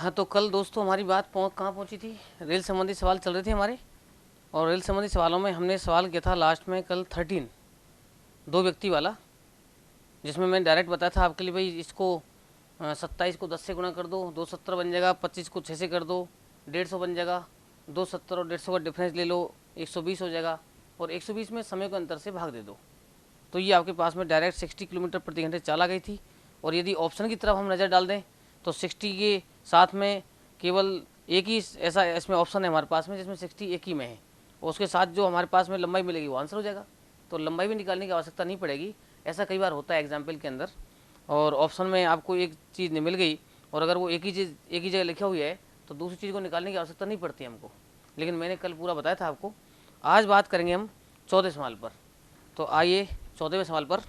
हाँ, तो कल दोस्तों हमारी बात कहाँ पहुँची थी। रेल संबंधी सवाल चल रहे थे हमारे। और रेल संबंधी सवालों में हमने सवाल किया था लास्ट में कल 13, दो व्यक्ति वाला, जिसमें मैंने डायरेक्ट बताया था आपके लिए, भाई इसको 27 को 10 से गुणा कर दो, 270 बन जाएगा। 25 को 6 से कर दो, 150 बन जाएगा। 270 और 150 का डिफरेंस ले लो, 120 हो जाएगा। और 120 में समय के अंतर से भाग दे दो, तो ये आपके पास में डायरेक्ट 60 किलोमीटर प्रति घंटे चाल आ गई थी। और यदि ऑप्शन की तरफ हम नज़र डाल दें तो 60 के साथ में केवल एक ही ऐसा इसमें ऑप्शन है हमारे पास में जिसमें 60 एक ही में है, और उसके साथ जो हमारे पास में लंबाई मिलेगी वो आंसर हो जाएगा। तो लंबाई भी निकालने की आवश्यकता नहीं पड़ेगी। ऐसा कई बार होता है एग्जाम्पल के अंदर, और ऑप्शन में आपको एक चीज़ नहीं मिल गई, और अगर वो एक ही चीज़ एक ही जगह लिखा हुई है तो दूसरी चीज़ को निकालने की आवश्यकता नहीं पड़ती हमको। लेकिन मैंने कल पूरा बताया था आपको। आज बात करेंगे हम 14 सवाल पर। तो आइए 14वें सवाल पर।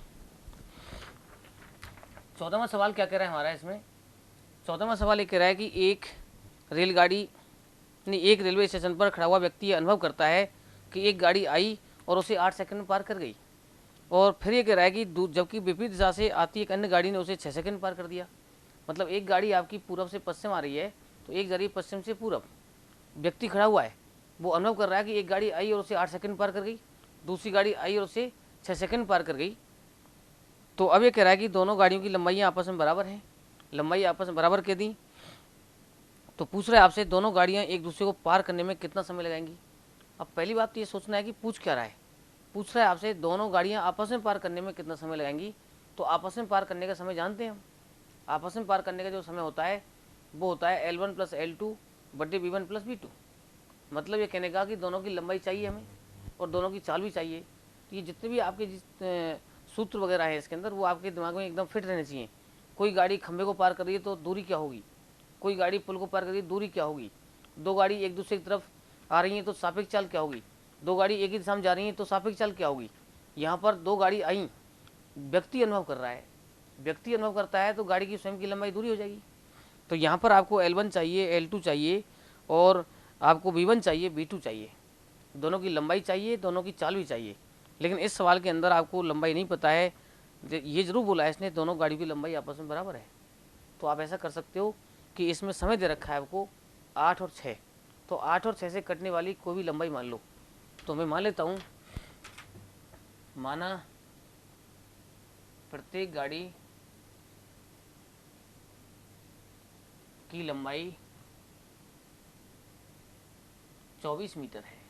14वां सवाल क्या कह रहा है हमारा इसमें। 14वां सवाल ये कह रहा है कि एक रेलगाड़ी नहीं, एक रेलवे स्टेशन पर खड़ा हुआ व्यक्ति ये अनुभव करता है कि एक गाड़ी आई और उसे 8 सेकंड में पार कर गई। और फिर ये कह रहा है कि जबकि विपरीत दिशा से आती एक अन्य गाड़ी ने उसे 6 सेकंड में पार कर दिया। मतलब एक गाड़ी आपकी पूरब से पश्चिम आ रही है, तो एक गाड़ी पश्चिम से पूरब, व्यक्ति खड़ा हुआ है, वो अनुभव कर रहा है कि एक गाड़ी आई और उसे 8 सेकंड पार कर गई, दूसरी गाड़ी आई और उसे 6 सेकंड पार कर गई। तो अब ये कह रहा है कि दोनों गाड़ियों की लंबाइयाँ आपस में बराबर हैं। लंबाई आपस में बराबर कह दी, तो पूछ रहा है आपसे दोनों गाड़ियाँ एक दूसरे को पार करने में कितना समय लगाएंगी। अब पहली बात तो ये सोचना है कि पूछ क्या रहा है। पूछ रहा है आपसे दोनों गाड़ियाँ आपस में पार करने में कितना समय लगाएंगी। तो आपस में पार करने का समय जानते हैं हम। आपस में पार करने का जो समय होता है वो होता है L1 प्लस L2 बटे V1 प्लस V2। मतलब ये कहने का कि दोनों की लंबाई चाहिए हमें और दोनों की चाल भी चाहिए। तो ये जितने भी आपके सूत्र वगैरह हैं इसके अंदर, वो आपके दिमाग में एकदम फिट रहने चाहिए। कोई गाड़ी खंभे को पार कर रही है तो दूरी क्या होगी, कोई गाड़ी पुल को पार कर रही है दूरी क्या होगी, दो गाड़ी एक दूसरे की तरफ आ रही हैं तो सापेक्ष चाल क्या होगी, दो गाड़ी एक ही दिशा में जा रही हैं तो सापेक्ष चाल क्या होगी। यहाँ पर दो गाड़ी आई, व्यक्ति अनुभव कर रहा है, व्यक्ति अनुभव करता है तो गाड़ी की स्वयं की लंबाई दूरी हो जाएगी। तो यहाँ पर आपको L1 चाहिए, L2 चाहिए, और आपको V1 चाहिए, V2 चाहिए। दोनों की लंबाई चाहिए, दोनों की चाल भी चाहिए। लेकिन इस सवाल के अंदर आपको लंबाई नहीं पता है। ये जरूर बोला है इसने दोनों गाड़ियों की लंबाई आपस में बराबर है। तो आप ऐसा कर सकते हो कि इसमें समय दे रखा है आपको 8 और 6, तो 8 और 6 से कटने वाली कोई भी लंबाई मान लो। तो मैं मान लेता हूँ, माना प्रत्येक गाड़ी की लंबाई 24 मीटर है,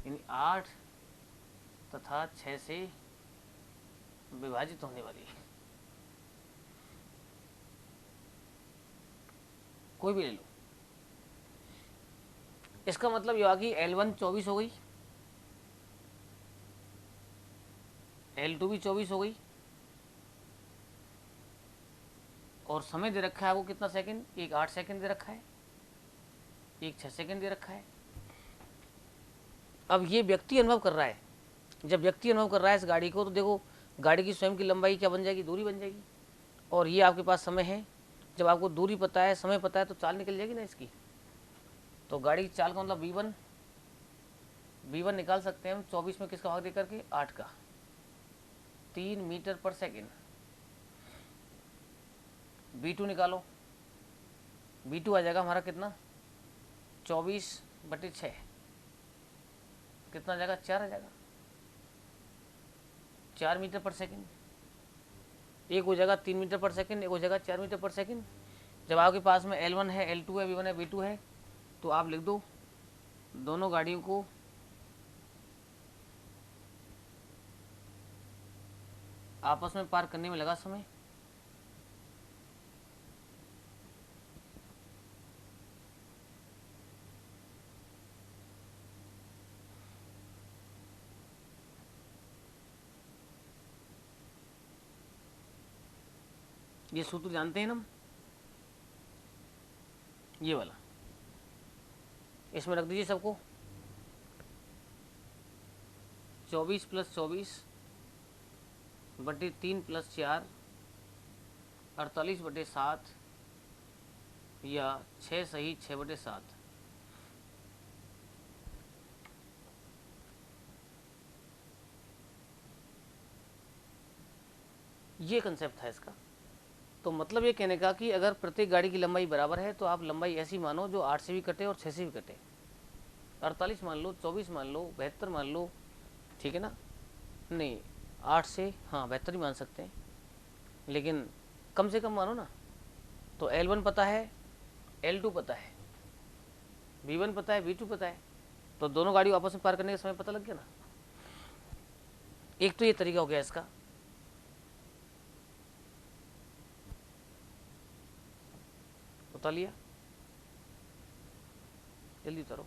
यानी 8 तथा 6 से विभाजित होने वाली कोई भी ले लो। इसका मतलब यह हुआ कि L1 24 हो गई, L2 भी 24 हो गई, और समय दे रखा है वो कितना सेकंड, एक 8 सेकंड दे रखा है, एक 6 सेकंड दे रखा है। अब ये व्यक्ति अनुभव कर रहा है। जब व्यक्ति अनुभव कर रहा है इस गाड़ी को, तो देखो गाड़ी की स्वयं की लंबाई क्या बन जाएगी, दूरी बन जाएगी। और ये आपके पास समय है। जब आपको दूरी पता है, समय पता है, तो चाल निकल जाएगी ना इसकी। तो गाड़ी की चाल का मतलब V1 निकाल सकते हैं हम 24 में किसका भाग दे करके, 8 का, 3 मीटर पर सेकेंड। V2 निकालो, V2 आ जाएगा हमारा कितना, 24/6, कितना आ जाएगा, 4 आ जाएगा, 4 मीटर पर सेकेंड। एक हो जाएगा 3 मीटर पर सेकेंड, एक हो जाएगा 4 मीटर पर सेकेंड। जब आपके पास में L1 है, L2 है, V1 है, V2 है, तो आप लिख दो दोनों गाड़ियों को आपस में पार करने में लगा समय। ये सूत्र जानते हैं ना, ये वाला, इसमें रख दीजिए सबको। 24+24/3+4, 48/7, या 6 सही 6/7। ये कंसेप्ट था इसका। तो मतलब ये कहने का कि अगर प्रत्येक गाड़ी की लंबाई बराबर है तो आप लंबाई ऐसी मानो जो 8 से भी कटे और 6 से भी कटे, 48 मान लो, 24 मान लो, 72 मान लो, ठीक है ना। नहीं 8 से, हाँ 72 ही मान सकते हैं, लेकिन कम से कम मानो ना। तो L1 पता है, L2 पता है, V1 पता है, V2 पता है, तो दोनों गाड़ी आपस में पार करने का समय पता लग गया ना। एक तो ये तरीका हो गया इसका। बता लिया, जल्दी उतारो।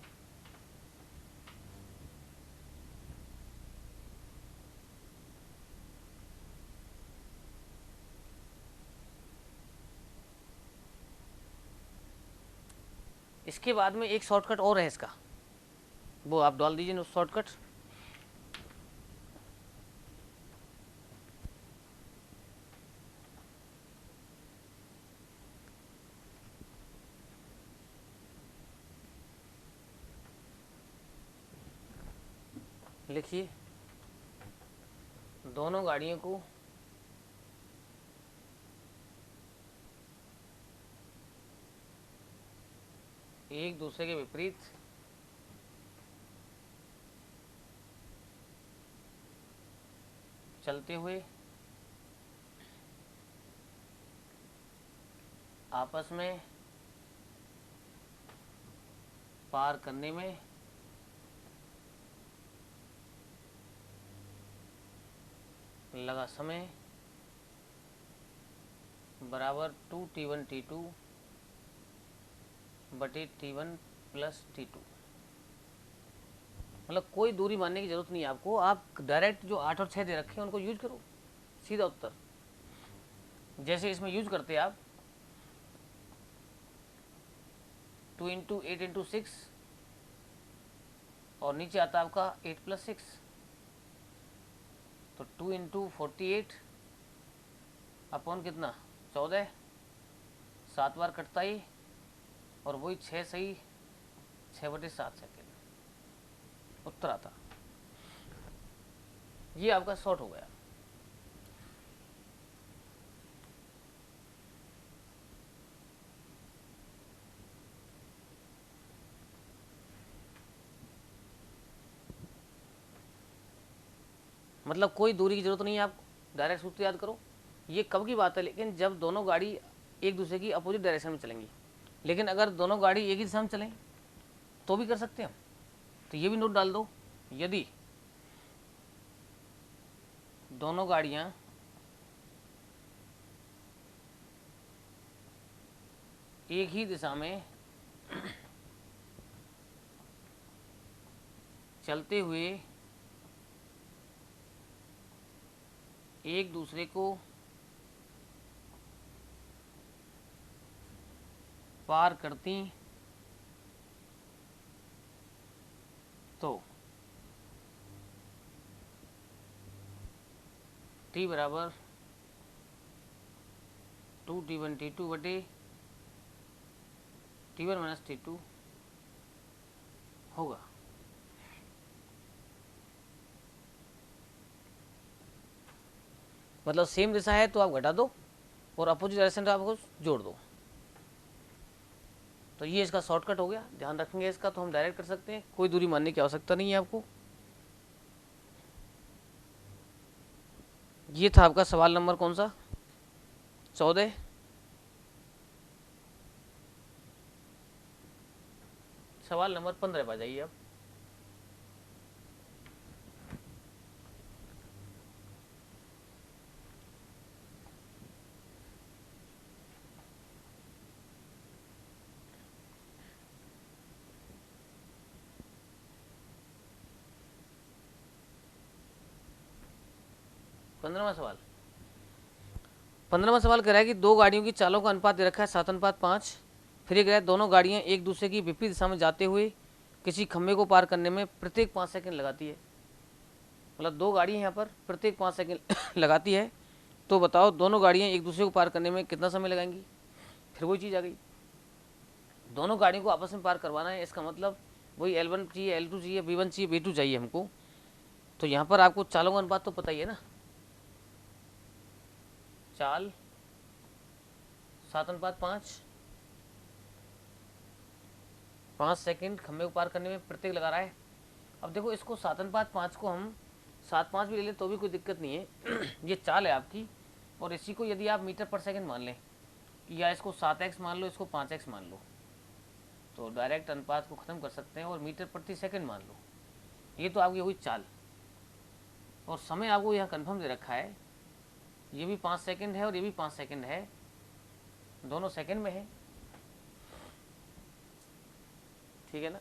इसके बाद में एक शॉर्टकट और है इसका, वो आप डाल दीजिए शॉर्टकट। लिखिए, दोनों गाड़ियों को एक दूसरे के विपरीत चलते हुए आपस में पार करने में लगा समय बराबर 2T1T2 बटे T1 प्लस T2। मतलब कोई दूरी मानने की जरूरत नहीं है आपको, आप डायरेक्ट जो 8 और 6 दे रखे हैं उनको यूज करो, सीधा उत्तर। जैसे इसमें यूज करते हैं आप 2 इंटू 8 इंटू 6 और नीचे आता है आपका 8 प्लस 6, तो 2 इंटू 48 अपॉन कितना 14, 7 बार कटता ही और वही 6 सही 6/7 सेकेंड उत्तर आता। ये आपका शॉर्ट हो गया। मतलब कोई दूरी की जरूरत नहीं है, आप डायरेक्ट सूत्र याद करो। ये कब की बात है, लेकिन जब दोनों गाड़ी एक दूसरे की अपोजिट डायरेक्शन में चलेंगी। लेकिन अगर दोनों गाड़ी एक ही दिशा में चलें तो भी कर सकते हैं हम। तो ये भी नोट डाल दो, यदि दोनों गाड़ियां एक ही दिशा में चलते हुए एक दूसरे को पार करती तो T बराबर 2T1T2 बटे T1 माइनस T2 होगा। मतलब सेम दिशा है तो आप घटा दो और अपोजिट डायरेक्शन तो आपको जोड़ दो। तो ये इसका शॉर्टकट हो गया, ध्यान रखेंगे इसका, तो हम डायरेक्ट कर सकते हैं, कोई दूरी मानने की आवश्यकता नहीं है आपको। ये था आपका सवाल नंबर कौन सा 14। सवाल नंबर 15 पर जाइए आप। पंद्रहवां सवाल 15वां सवाल कह रहा है कि दो गाड़ियों की चालों का अनुपात दे रखा है 7:5। फिर ये कह रहा है दोनों गाड़ियां एक दूसरे की विपरीत दिशा में जाते हुए किसी खंभे को पार करने में प्रत्येक 5 सेकंड लगाती है। मतलब दो गाड़ियां यहाँ पर प्रत्येक 5 सेकंड लगाती है, तो बताओ दोनों गाड़ियां एक दूसरे को पार करने में कितना समय लगाएंगी। फिर वही चीज़ आ गई, दोनों गाड़ियों को आपस में पार करवाना है, इसका मतलब वही L1 चाहिए, L2 चाहिए, V1 चाहिए, V2 चाहिए हमको। तो यहाँ पर आपको चालों का अनुपात तो पता ही है ना, चाल 7:5, 5 सेकंड खंबे को पार करने में प्रत्येक लगा रहा है। अब देखो इसको 7:5 को हम 7:5 भी ले लें तो भी कोई दिक्कत नहीं है ये चाल है आपकी। और इसी को यदि आप मीटर पर सेकंड मान लें या इसको 7x मान लो, इसको 5x मान लो, तो डायरेक्ट अनुपात को ख़त्म कर सकते हैं और मीटर प्रति सेकंड मान लो। ये तो आपकी हुई चाल। और समय आपको यहाँ कन्फर्म दे रखा है, ये भी 5 सेकंड है और ये भी 5 सेकंड है, दोनों सेकंड में है, ठीक है ना।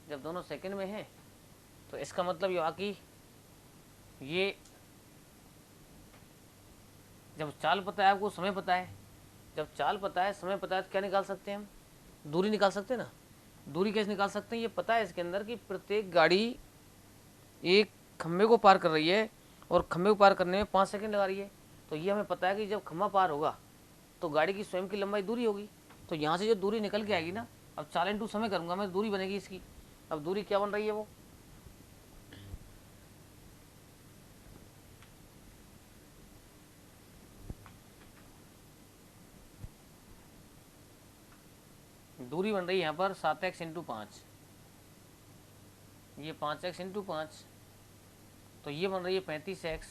जब दोनों सेकंड में है तो इसका मतलब ये हुआ कि ये जब चाल पता है आपको, समय पता है, जब चाल पता है समय पता है तो क्या निकाल सकते हैं हम, दूरी निकाल सकते हैं ना। दूरी कैसे निकाल सकते हैं, ये पता है इसके अंदर कि प्रत्येक गाड़ी एक खंबे को पार कर रही है और खंबे को पार करने में 5 सेकंड लगा रही है। तो ये हमें पता है कि जब खंबा पार होगा तो गाड़ी की स्वयं की लंबाई दूरी होगी। तो यहाँ से जो दूरी निकल के आएगी ना, अब चाल इंटू समय करूँगा मैं, दूरी बनेगी इसकी। अब दूरी क्या बन रही है, वो दूरी बन रही है यहाँ पर 7x इंटू 5, ये 5x इंटू 5, तो ये बन रही है 35x,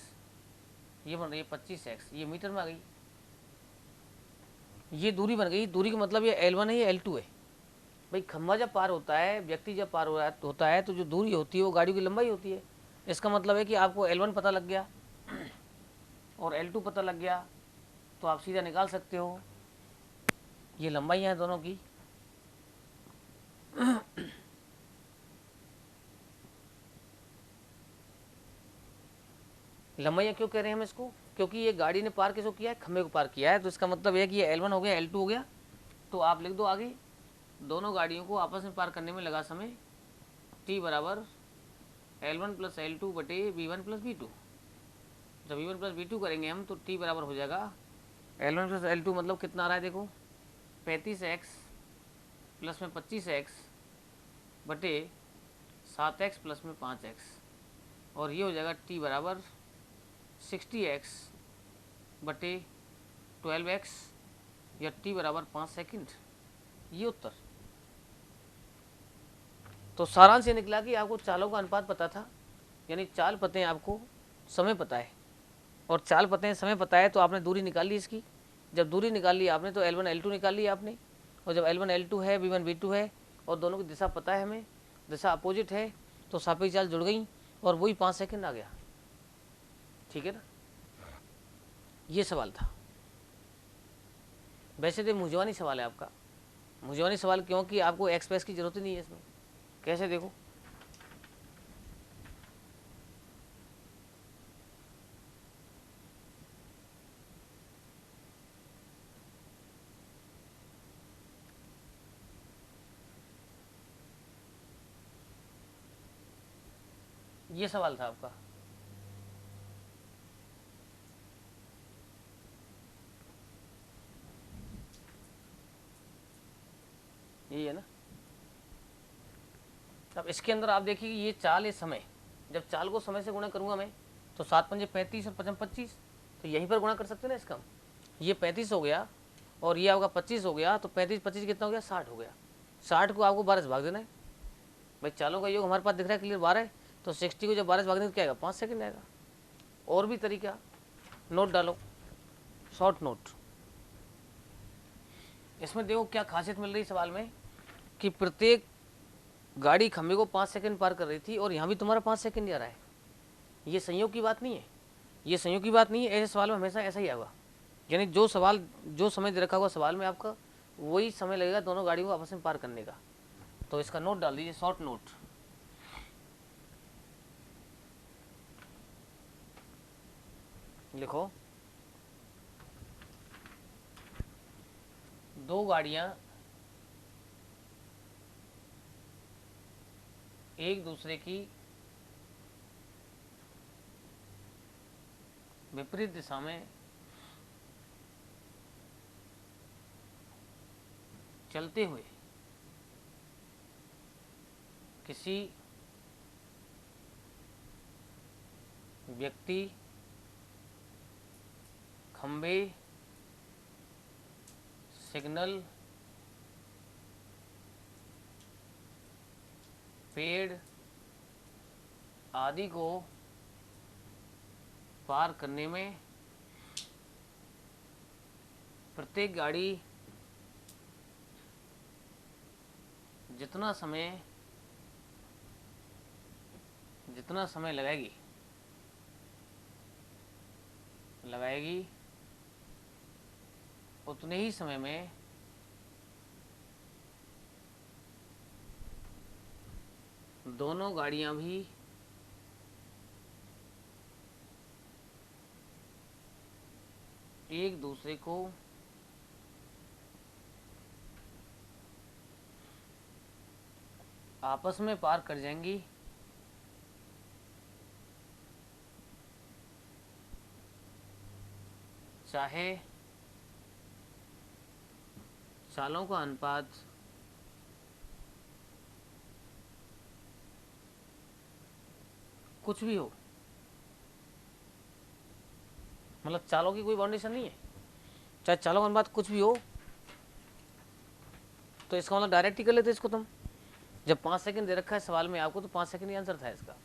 ये बन रही है 25x, ये मीटर में आ गई। ये दूरी बन गई। दूरी का मतलब ये L1 है, ये L2 है। भाई खंबा जब पार होता है, व्यक्ति जब पार होता है तो जो दूरी होती है वो गाड़ी की लंबाई होती है। इसका मतलब है कि आपको L1 पता लग गया और L2 पता लग गया तो आप सीधा निकाल सकते हो ये लंबाइयाँ हैं दोनों की। लंबाइयाँ क्यों कह रहे हैं हम इसको, क्योंकि ये गाड़ी ने पार किसको किया है, खंबे को पार किया है। तो इसका मतलब है कि ये L1 हो गया, L2 हो गया। तो आप लिख दो आगे, दोनों गाड़ियों को आपस में पार करने में लगा समय t बराबर L1 प्लस L2 बटे V1 प्लस V2। जब V1 प्लस V2 करेंगे हम तो t बराबर हो जाएगा L1 प्लस L2, मतलब कितना आ रहा है देखो, 35x प्लस में 25x बटे 7x प्लस में 5x, और ये हो जाएगा t बराबर 60x बटे 12x या t बराबर 5 सेकंड। ये उत्तर। तो सारांश ये निकला कि आपको चालों का अनुपात पता था, यानी चाल पते हैं, आपको समय पता है, और चाल पते हैं समय पता है तो आपने दूरी निकाल ली इसकी। जब दूरी निकाल ली आपने तो L1 L2 निकाल ली आपने, और जब L1 L2 है, V1 V2 है और दोनों की दिशा पता है हमें, दिशा अपोजिट है, तो सापेक्ष चाल जुड़ गई और वही 5 सेकंड आ गया, ठीक है ना। ये सवाल था। वैसे तो मुझवानी सवाल है आपका। मुझवानी सवाल क्योंकि आपको एक्सप्रेस की जरूरत ही नहीं है इसमें। कैसे देखो, ये सवाल था आपका। यही है ना। अब इसके अंदर आप देखिए कि ये चाल है समय, जब चाल को समय से गुणा करूंगा मैं तो 7 पंजे 35 और 55 25, तो यहीं पर गुणा कर सकते हैं ना इसका। ये 35 हो गया और ये आपका 25 हो गया, तो 35 25 कितना हो गया, 60 हो गया। 60 को आपको 12 से भाग देना है। भाई चालों का योग हमारे पास दिख रहा है क्लियर 12 है, तो 60 को जब 12 से भाग देंगे तो क्या आएगा, 5 सेकंड आएगा। और भी तरीका, नोट डालो, शॉर्ट नोट। इसमें देखो क्या खासियत मिल रही सवाल में कि प्रत्येक गाड़ी खंबे को 5 सेकंड पार कर रही थी और यहाँ भी तुम्हारा 5 सेकंड जा रहा है। ये संयोग की बात नहीं है, ये संयोग की बात नहीं है। ऐसे सवाल में हमेशा ऐसा ही आएगा, यानी जो सवाल जो समय दे रखा होगा सवाल में आपका, वही समय लगेगा दोनों गाड़ियों को आपस में पार करने का। तो इसका नोट डाल दीजिए, शॉर्ट नोट। लिखो, दो गाड़ियां एक दूसरे की विपरीत दिशा में चलते हुए किसी व्यक्ति, खंबे सिग्नल, पेड़ आदि को पार करने में प्रत्येक गाड़ी जितना समय लगाएगी उतने ही समय में दोनों गाड़ियां भी एक दूसरे को आपस में पार कर जाएंगी, चाहे चालों का अनुपात कुछ भी हो। मतलब चालों की कोई बाउंडेशन नहीं है, चाहे चालों का अनुपात कुछ भी हो। तो इसका मतलब डायरेक्ट ही कर लेते इसको तुम। जब 5 सेकंड दे रखा है सवाल में आपको, तो 5 सेकंड ही आंसर था इसका।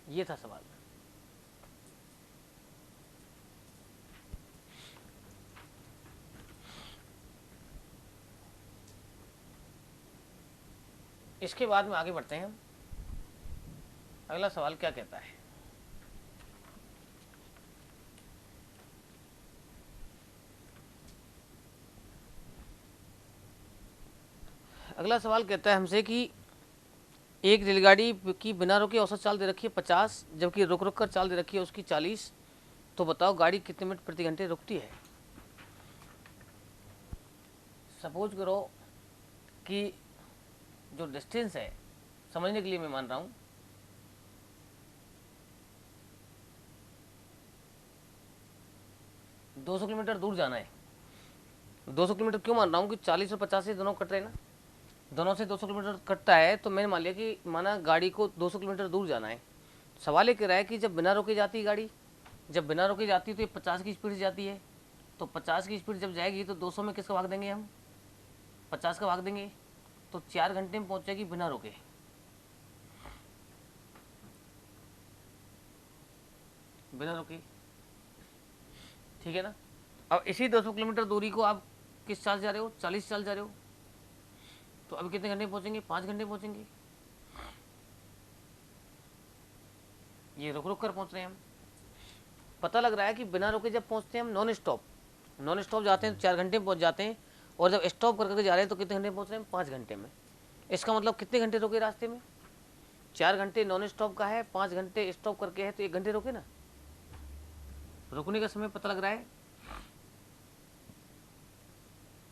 ये था सवाल। इसके बाद में आगे बढ़ते हैं। अगला सवाल क्या कहता है? अगला सवाल कहता है हमसे कि एक रेलगाड़ी की बिना रुके औसत चाल दे रखी है 50, जबकि रुक रुक कर चाल दे रखी है उसकी 40। तो बताओ गाड़ी कितने मिनट प्रति घंटे रुकती है। सपोज करो कि जो डिस्टेंस है, समझने के लिए मैं मान रहा हूं, दो 200 किलोमीटर दूर जाना है। 200 किलोमीटर क्यों मान रहा हूँ कि 40 और 50 से दोनों कट रहे हैं ना, दोनों से 200 किलोमीटर कटता है। तो मैंने मान लिया कि माना गाड़ी को 200 किलोमीटर दूर जाना है। सवाल ये कह रहा है कि जब बिना रोके जाती है गाड़ी, जब बिना रोके जाती है तो ये 50 की स्पीड से जाती है। तो 50 की स्पीड जब जाएगी तो 200 में किसका भाग देंगे हम? 50 का भाग देंगे। तो 4 घंटे में पहुंचेगी बिना रोके। बिना रोके, ठीक है ना। अब इसी 200 किलोमीटर दूरी को आप किस चाल जा रहे हो? 40 चाल जा रहे हो। तो अब कितने घंटे में पहुंचेंगे? 5 घंटे में पहुंचेंगे। ये रुक रुक कर पहुंच रहे हैं हम। पता लग रहा है कि बिना रुके जब पहुंचते हैं हम नॉन स्टॉप जाते हैं तो 4 घंटे में पहुंच जाते हैं। और जब स्टॉप करके जा रहे हैं तो कितने घंटे में पहुंच रहे हैं? 5 घंटे में। इसका मतलब कितने घंटे रुके रास्ते में? 4 घंटे नॉन स्टॉप का है, 5 घंटे स्टॉप करके है, तो 1 घंटे रुके ना। रुकने का समय पता लग रहा है,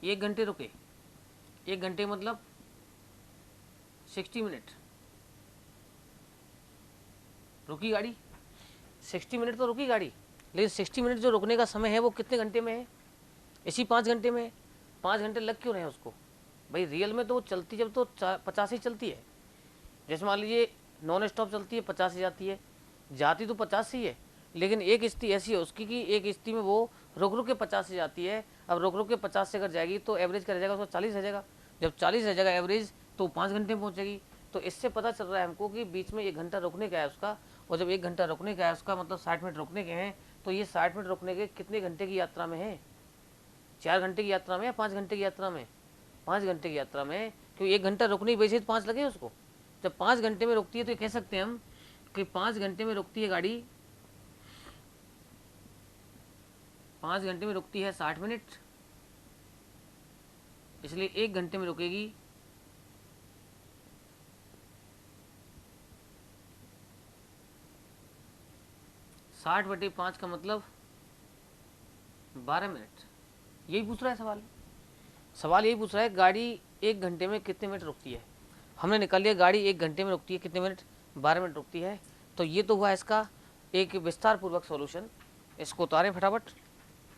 1 घंटे रुके। 1 घंटे मतलब 60 मिनट रुकी गाड़ी। 60 मिनट तो रुकी गाड़ी, लेकिन 60 मिनट जो रुकने का समय है वो कितने घंटे में है? इसी 5 घंटे में है। 5 घंटे लग क्यों रहे हैं उसको भाई? रियल में तो वो चलती जब तो 50 ही चलती है। जैसे मान लीजिए नॉन स्टॉप चलती है 50 से जाती है, जाती तो 50 से ही है, लेकिन एक स्थिति ऐसी है उसकी कि एक स्थिति में वो रुक रुक के 50 से जाती है। अब रुक रुक के 50 से अगर जाएगी तो एवरेज क्या रह जाएगा? उसका 40 रह जाएगा। जब 40 रह जाएगा एवरेज, तो 5 घंटे में पहुंचेगी। तो इससे पता चल रहा है हमको कि बीच में 1 घंटा रुकने का है उसका। और जब 1 घंटा रुकने का है उसका मतलब 60 मिनट रुकने के हैं। तो ये 60 मिनट रुकने के कितने घंटे की यात्रा में है? 4 घंटे की यात्रा में या 5 घंटे की यात्रा में? 5 घंटे की यात्रा में। क्योंकि 1 घंटा रुकने की वजह से 5 लगे उसको। जब 5 घंटे में रुकती है तो ये कह सकते हैं हम कि 5 घंटे में रुकती है गाड़ी, 5 घंटे में रुकती है 60 मिनट, इसलिए 1 घंटे में रुकेगी 60/5 का मतलब 12 मिनट। यही पूछ रहा है सवाल यही पूछ रहा है गाड़ी 1 घंटे में कितने मिनट रुकती है। हमने निकाल लिया गाड़ी 1 घंटे में रुकती है कितने मिनट? 12 मिनट रुकती है। तो ये तो हुआ इसका एक विस्तार पूर्वक सॉल्यूशन। इसको उतारें फटाफट।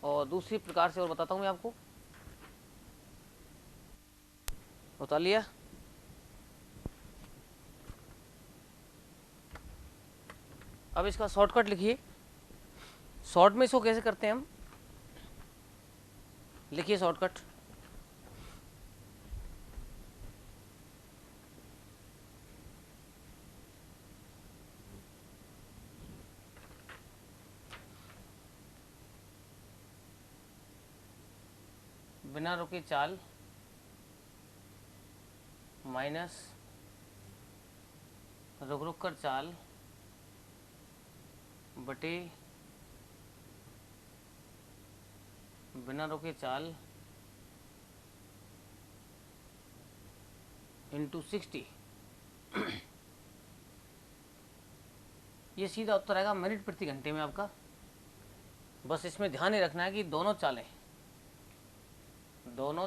और दूसरी प्रकार से और बताता हूँ मैं आपको। उतार लिया। अब इसका शॉर्टकट लिखिए। शॉर्ट में इसको कैसे करते हैं हम, लिखिए शॉर्टकट। बिना रुके चाल माइनस रुक रुक कर चाल बटे बिना रुके चाल इंटू 60। ये सीधा उत्तर आएगा मिनट प्रति घंटे में आपका। बस इसमें ध्यान ही रखना है कि दोनों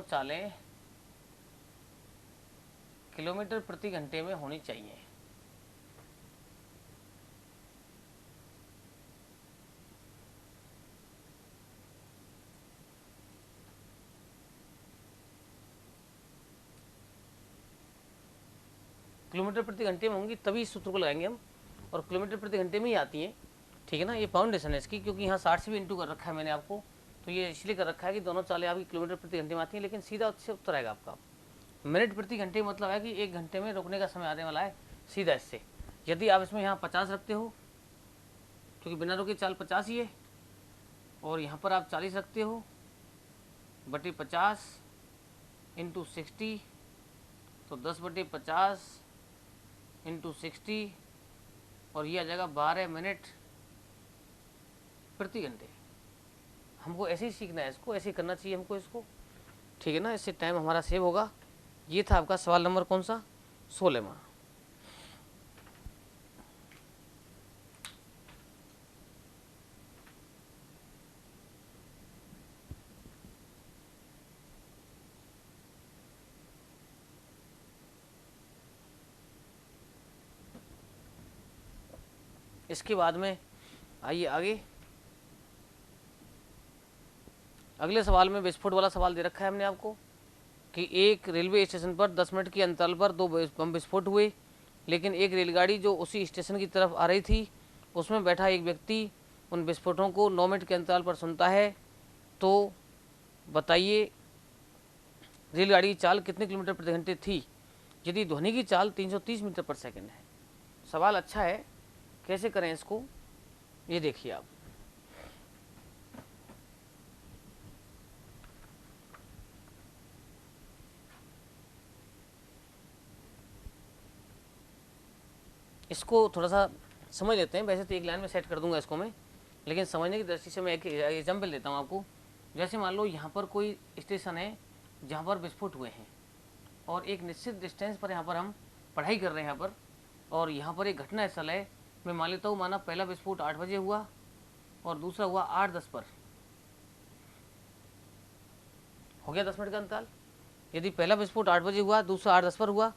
चालें किलोमीटर प्रति घंटे में होनी चाहिए। किलोमीटर प्रति घंटे में होंगी तभी इस सूत्र को लगाएंगे हम, और किलोमीटर प्रति घंटे में ही आती है, ठीक है ना। ये फाउंडेशन है इसकी, क्योंकि यहाँ 60 से भी इंटू कर रखा है मैंने आपको, तो ये इसलिए कर रखा है कि दोनों चालें आपकी किलोमीटर प्रति घंटे में आती हैं, लेकिन सीधा उससे उत्तर आएगा आपका मिनट प्रति घंटे। मतलब है कि 1 घंटे में रुकने का समय आने वाला है सीधा इससे। यदि आप इसमें यहाँ 50 रखते हो, क्योंकि बिना रुके चाल 50 ही है, और यहाँ पर आप 40 रखते हो बटे 50 इंटू 60, तो 10 बटे 50 इंटू 60, और ये आ जाएगा 12 मिनट प्रति घंटे। हमको ऐसे ही सीखना है, इसको ऐसे ही करना चाहिए हमको इसको, ठीक है ना। इससे टाइम हमारा सेव होगा। ये था आपका सवाल नंबर कौन सा, 16वां। इसके बाद में आइए आगे। अगले सवाल में विस्फोट वाला सवाल दे रखा है हमने आपको कि एक रेलवे स्टेशन पर 10 मिनट के अंतराल पर 2 बम विस्फोट हुए, लेकिन एक रेलगाड़ी जो उसी स्टेशन की तरफ आ रही थी उसमें बैठा एक व्यक्ति उन विस्फोटों को 9 मिनट के अंतराल पर सुनता है। तो बताइए रेलगाड़ी की चाल कितने किलोमीटर प्रति घंटे थी यदि ध्वनि की चाल 330 मीटर पर सेकंड है। सवाल अच्छा है, कैसे करें इसको, ये देखिए आप। इसको थोड़ा सा समझ लेते हैं। वैसे तो एक लाइन में सेट कर दूंगा इसको मैं, लेकिन समझने की दृष्टि से मैं एक एग्जाम्पल देता हूँ आपको। जैसे मान लो यहाँ पर कोई स्टेशन है जहाँ पर विस्फोट हुए हैं, और एक निश्चित डिस्टेंस पर यहाँ पर हम पढ़ाई कर रहे हैं यहाँ पर, और यहाँ पर एक घटना स्थल है। मैं मान लेता हूँ माना पहला विस्फोट 8 बजे हुआ और दूसरा हुआ 8:10 पर। हो गया 10 मिनट का अंतराल। यदि पहला विस्फोट 8 बजे हुआ, दूसरा 8:10 पर हुआ,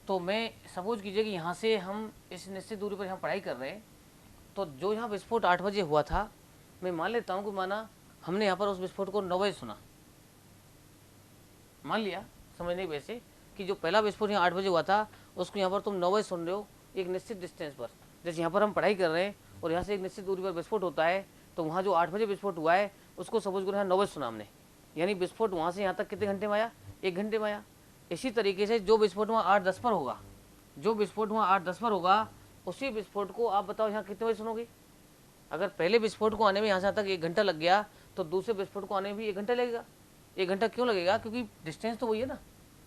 तो मैं सपोज कीजिए कि यहाँ से हम इस निश्चित दूरी पर यहाँ पढ़ाई कर रहे हैं, तो जो यहाँ विस्फोट 8 बजे हुआ था, मैं मान लेता हूँ कि माना हमने यहाँ पर उस विस्फोट को 9 बजे सुना। मान लिया समझने की वजह से कि जो पहला विस्फोट यहाँ 8 बजे हुआ था उसको यहाँ पर तुम 9 बजे सुन रहे हो एक निश्चित डिस्टेंस पर। जैसे यहाँ पर हम पढ़ाई कर रहे हैं और यहाँ से एक निश्चित दूरी पर विस्फोट होता है, तो वहाँ जो 8 बजे विस्फोट हुआ है उसको सपोज करो यहाँ 9 बजे सुना हमने, यानी विस्फोट वहाँ से यहाँ तक कितने घंटे में आया, 1 घंटे में आया। इसी तरीके से जो विस्फोट वहाँ 8:10 पर होगा, जो विस्फोट वहाँ 8:10 पर होगा, उसी विस्फोट को आप बताओ यहाँ कितने बजे सुनोगे। अगर पहले विस्फोट को आने में यहाँ से यहाँ तक 1 घंटा लग गया, तो दूसरे विस्फोट को आने में भी 1 घंटा लगेगा। 1 घंटा क्यों लगेगा, क्योंकि डिस्टेंस तो वही है ना।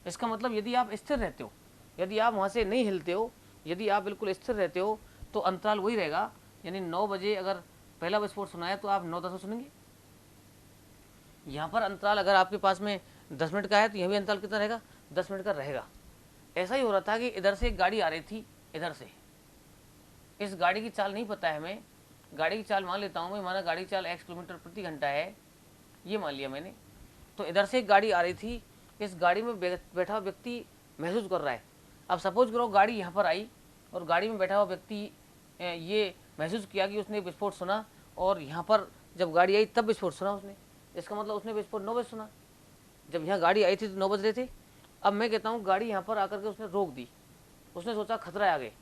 इसका मतलब यदि आप स्थिर रहते हो, यदि आप वहाँ से नहीं हिलते हो, यदि आप बिल्कुल स्थिर रहते हो, तो अंतराल वही रहेगा। यानी 9 बजे अगर पहला विस्फोट सुना है तो आप 9:10 सुनेंगे। यहाँ पर अंतराल अगर आपके पास में 10 मिनट का है तो यहाँ भी अंतराल कितना रहेगा, 10 मिनट का रहेगा। ऐसा ही हो रहा था कि इधर से एक गाड़ी आ रही थी, इधर से। इस गाड़ी की चाल नहीं पता है हमें, गाड़ी की चाल मान लेता हूँ मैं, माना गाड़ी की चाल x किलोमीटर प्रति घंटा है, ये मान लिया मैंने। तो इधर से एक गाड़ी आ रही थी, इस गाड़ी में बैठा हुआ व्यक्ति महसूस कर रहा है। अब सपोज करो गाड़ी यहाँ पर आई और गाड़ी में बैठा हुआ व्यक्ति ये महसूस किया कि उसने विस्फोट सुना, और यहाँ पर जब गाड़ी आई तब विस्फोट सुना उसने। इसका मतलब उसने विस्फोट 9 बजे सुना। जब यहाँ गाड़ी आई थी तो 9 बज रहे थे। अब मैं कहता हूँ गाड़ी यहाँ पर आकर के उसने रोक दी, उसने सोचा खतरा है आगे,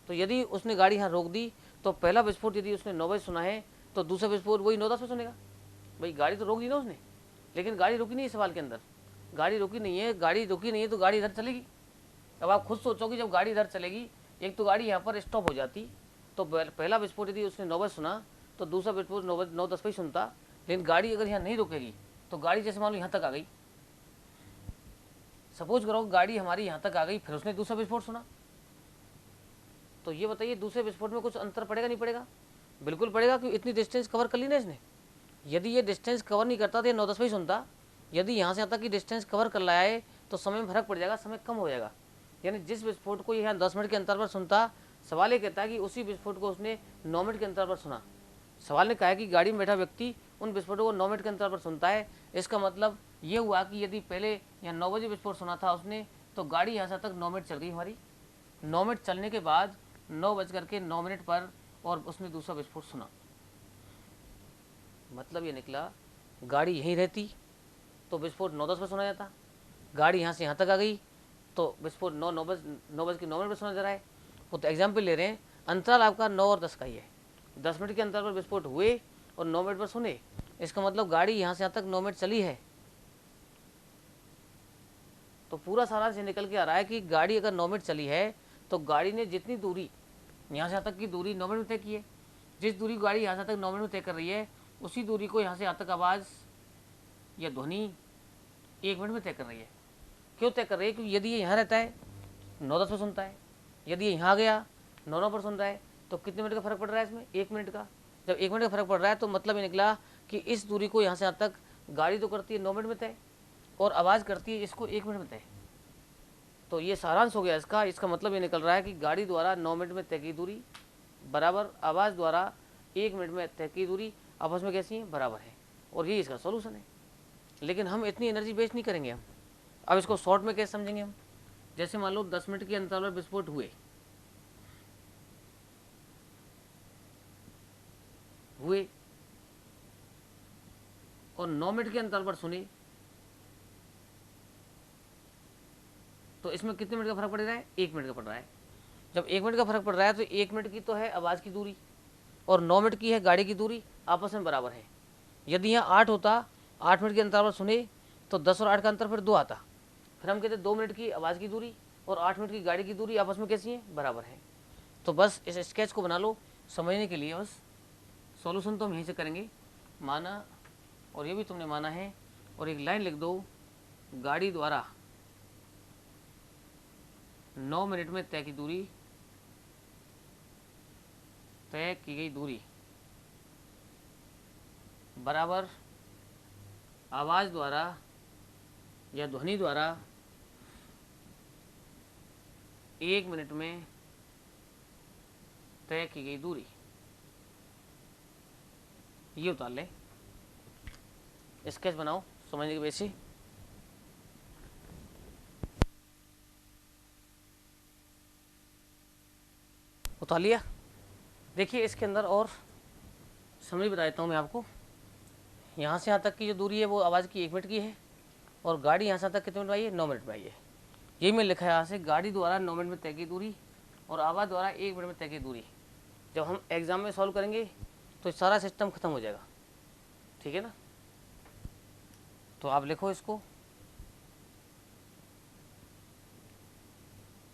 तो यदि उसने गाड़ी यहाँ रोक दी तो पहला विस्फोट यदि उसने 9 बजे सुना है तो दूसरा विस्फोट वही 9-10 बजे सुनेगा। भाई गाड़ी तो रोक दी ना उसने, लेकिन गाड़ी रुकी नहीं है सवाल के अंदर, गाड़ी रुकी नहीं है, गाड़ी रुकी नहीं है तो गाड़ी इधर चलेगी। अब आप खुद सोचो कि जब गाड़ी इधर चलेगी, एक तो गाड़ी यहाँ पर स्टॉप हो जाती, तो पहला विस्फोट यदि उसने 9 बजे सुना तो दूसरा विस्फोट 9-10 बजे सुनता, लेकिन गाड़ी अगर यहाँ नहीं रुकेगी तो गाड़ी जैसे मान लो यहाँ तक आ गई, सपोज करो गाड़ी हमारी यहाँ तक आ गई, फिर उसने दूसरा विस्फोट सुना, तो ये बताइए दूसरे विस्फोट में कुछ अंतर पड़ेगा नहीं पड़ेगा? बिल्कुल पड़ेगा, क्योंकि इतनी डिस्टेंस कवर कर ली ना इसने। यदि ये डिस्टेंस कवर नहीं करता तो ये 9-10 बजे सुनता, यदि यहाँ से यहाँ तक की डिस्टेंस कवर कर लाया है तो समय में फर्क पड़ जाएगा, समय कम हो जाएगा। यानी जिस विस्फोट को यहाँ 10 मिनट के अंतर पर सुनता, सवाल ये कहता है कि उसी विस्फोट को उसने 9 मिनट के अंतर पर सुना। सवाल ने कहा है कि गाड़ी में बैठा व्यक्ति उन विस्फोटों को 9 मिनट के अंतर पर सुनता है। इसका मतलब ये हुआ कि यदि पहले यहाँ 9 बजे विस्फोट सुना था उसने, तो गाड़ी यहाँ से तक 9 मिनट चल गई हमारी, 9 मिनट चलने के बाद 9:09 पर और उसने दूसरा विस्फोट सुना। मतलब ये निकला गाड़ी यहीं रहती तो विस्फोट 9-10 पर सुना जाता, गाड़ी यहाँ से यहाँ तक आ गई तो विस्फोट 9:09 पर सुना जा रहा है। वो तो एग्जाम्पल ले रहे हैं, अंतराल आपका 9 और 10 का ही है, 10 मिनट के अंतर पर विस्फोट हुए और 9 मिनट पर सुने। इसका मतलब गाड़ी यहाँ से यहाँ तक 9 मिनट चली है। तो पूरा सारांश निकल के आ रहा है कि गाड़ी अगर 9 मिनट चली है तो गाड़ी ने जितनी दूरी यहाँ से यहाँ तक की दूरी 9 मिनट में तय की है, जिस दूरी गाड़ी यहाँ से तक 9 मिनट में तय कर रही है उसी दूरी को यहाँ से यहाँ तक आवाज़ या ध्वनि 1 मिनट में तय कर रही है। क्यों तय कर रही है? क्योंकि यदि ये यहाँ रहता है 9-10 पर सुनता है, यदि ये यहाँ आ गया 9-9 पर सुन रहा है, तो कितने मिनट का फर्क पड़ रहा है इसमें? 1 मिनट का। जब 1 मिनट का फर्क पड़ रहा है तो मतलब ये निकला कि इस दूरी को यहाँ से यहाँ तक गाड़ी तो करती है 9 मिनट में तय और आवाज़ करती है इसको 1 मिनट में तय। तो ये सारांश हो गया इसका। इसका मतलब ये निकल रहा है कि गाड़ी द्वारा 9 मिनट में तय की दूरी बराबर आवाज़ द्वारा 1 मिनट में तय की दूरी आपस में कैसी है? बराबर है। और ये इसका सॉल्यूशन है। लेकिन हम इतनी एनर्जी वेस्ट नहीं करेंगे। हम अब इसको शॉर्ट में कैसे समझेंगे हम? जैसे मान लो 10 मिनट के अंतराल पर विस्फोट हुए और 9 मिनट के अंतराल पर सुने, तो इसमें कितने मिनट का फर्क पड़ रहा है? 1 मिनट का पड़ रहा है। जब 1 मिनट का फर्क पड़ रहा है तो 1 मिनट की तो है आवाज़ की दूरी और 9 मिनट की है गाड़ी की दूरी, आपस में बराबर है। यदि यहाँ 8 होता, 8 मिनट के अंतराल पर सुने, तो 10 और 8 का अंतर फिर 2 आता, फिर हम कहते 2 मिनट की आवाज़ की दूरी और 8 मिनट की गाड़ी की दूरी आपस में कैसी है? बराबर है। तो बस इस स्केच को बना लो समझने के लिए। बस सॉल्यूशन तो हम यहीं से करेंगे, माना और ये भी तुमने माना है। और एक लाइन लिख दो, गाड़ी द्वारा 9 मिनट में तय की गई दूरी बराबर आवाज़ द्वारा या ध्वनि द्वारा 1 मिनट में तय की गई दूरी। ये उतार ले, स्केच बनाओ समझने की वजह से। उतार लिया? देखिए इसके अंदर और समझ बता देता हूँ मैं आपको। यहाँ से यहाँ तक की जो दूरी है वो आवाज़ की 1 मिनट की है और गाड़ी यहाँ से तक कितने मिनट में आई है? 9 मिनट में आई है। यही मैं लिखा है यहाँ से, गाड़ी द्वारा 9 मिनट में तय की दूरी और आवाज़ द्वारा 1 मिनट में तय की दूरी। जब हम एग्ज़ाम में सॉल्व करेंगे तो सारा सिस्टम ख़त्म हो जाएगा, ठीक है ना? तो आप लिखो इसको,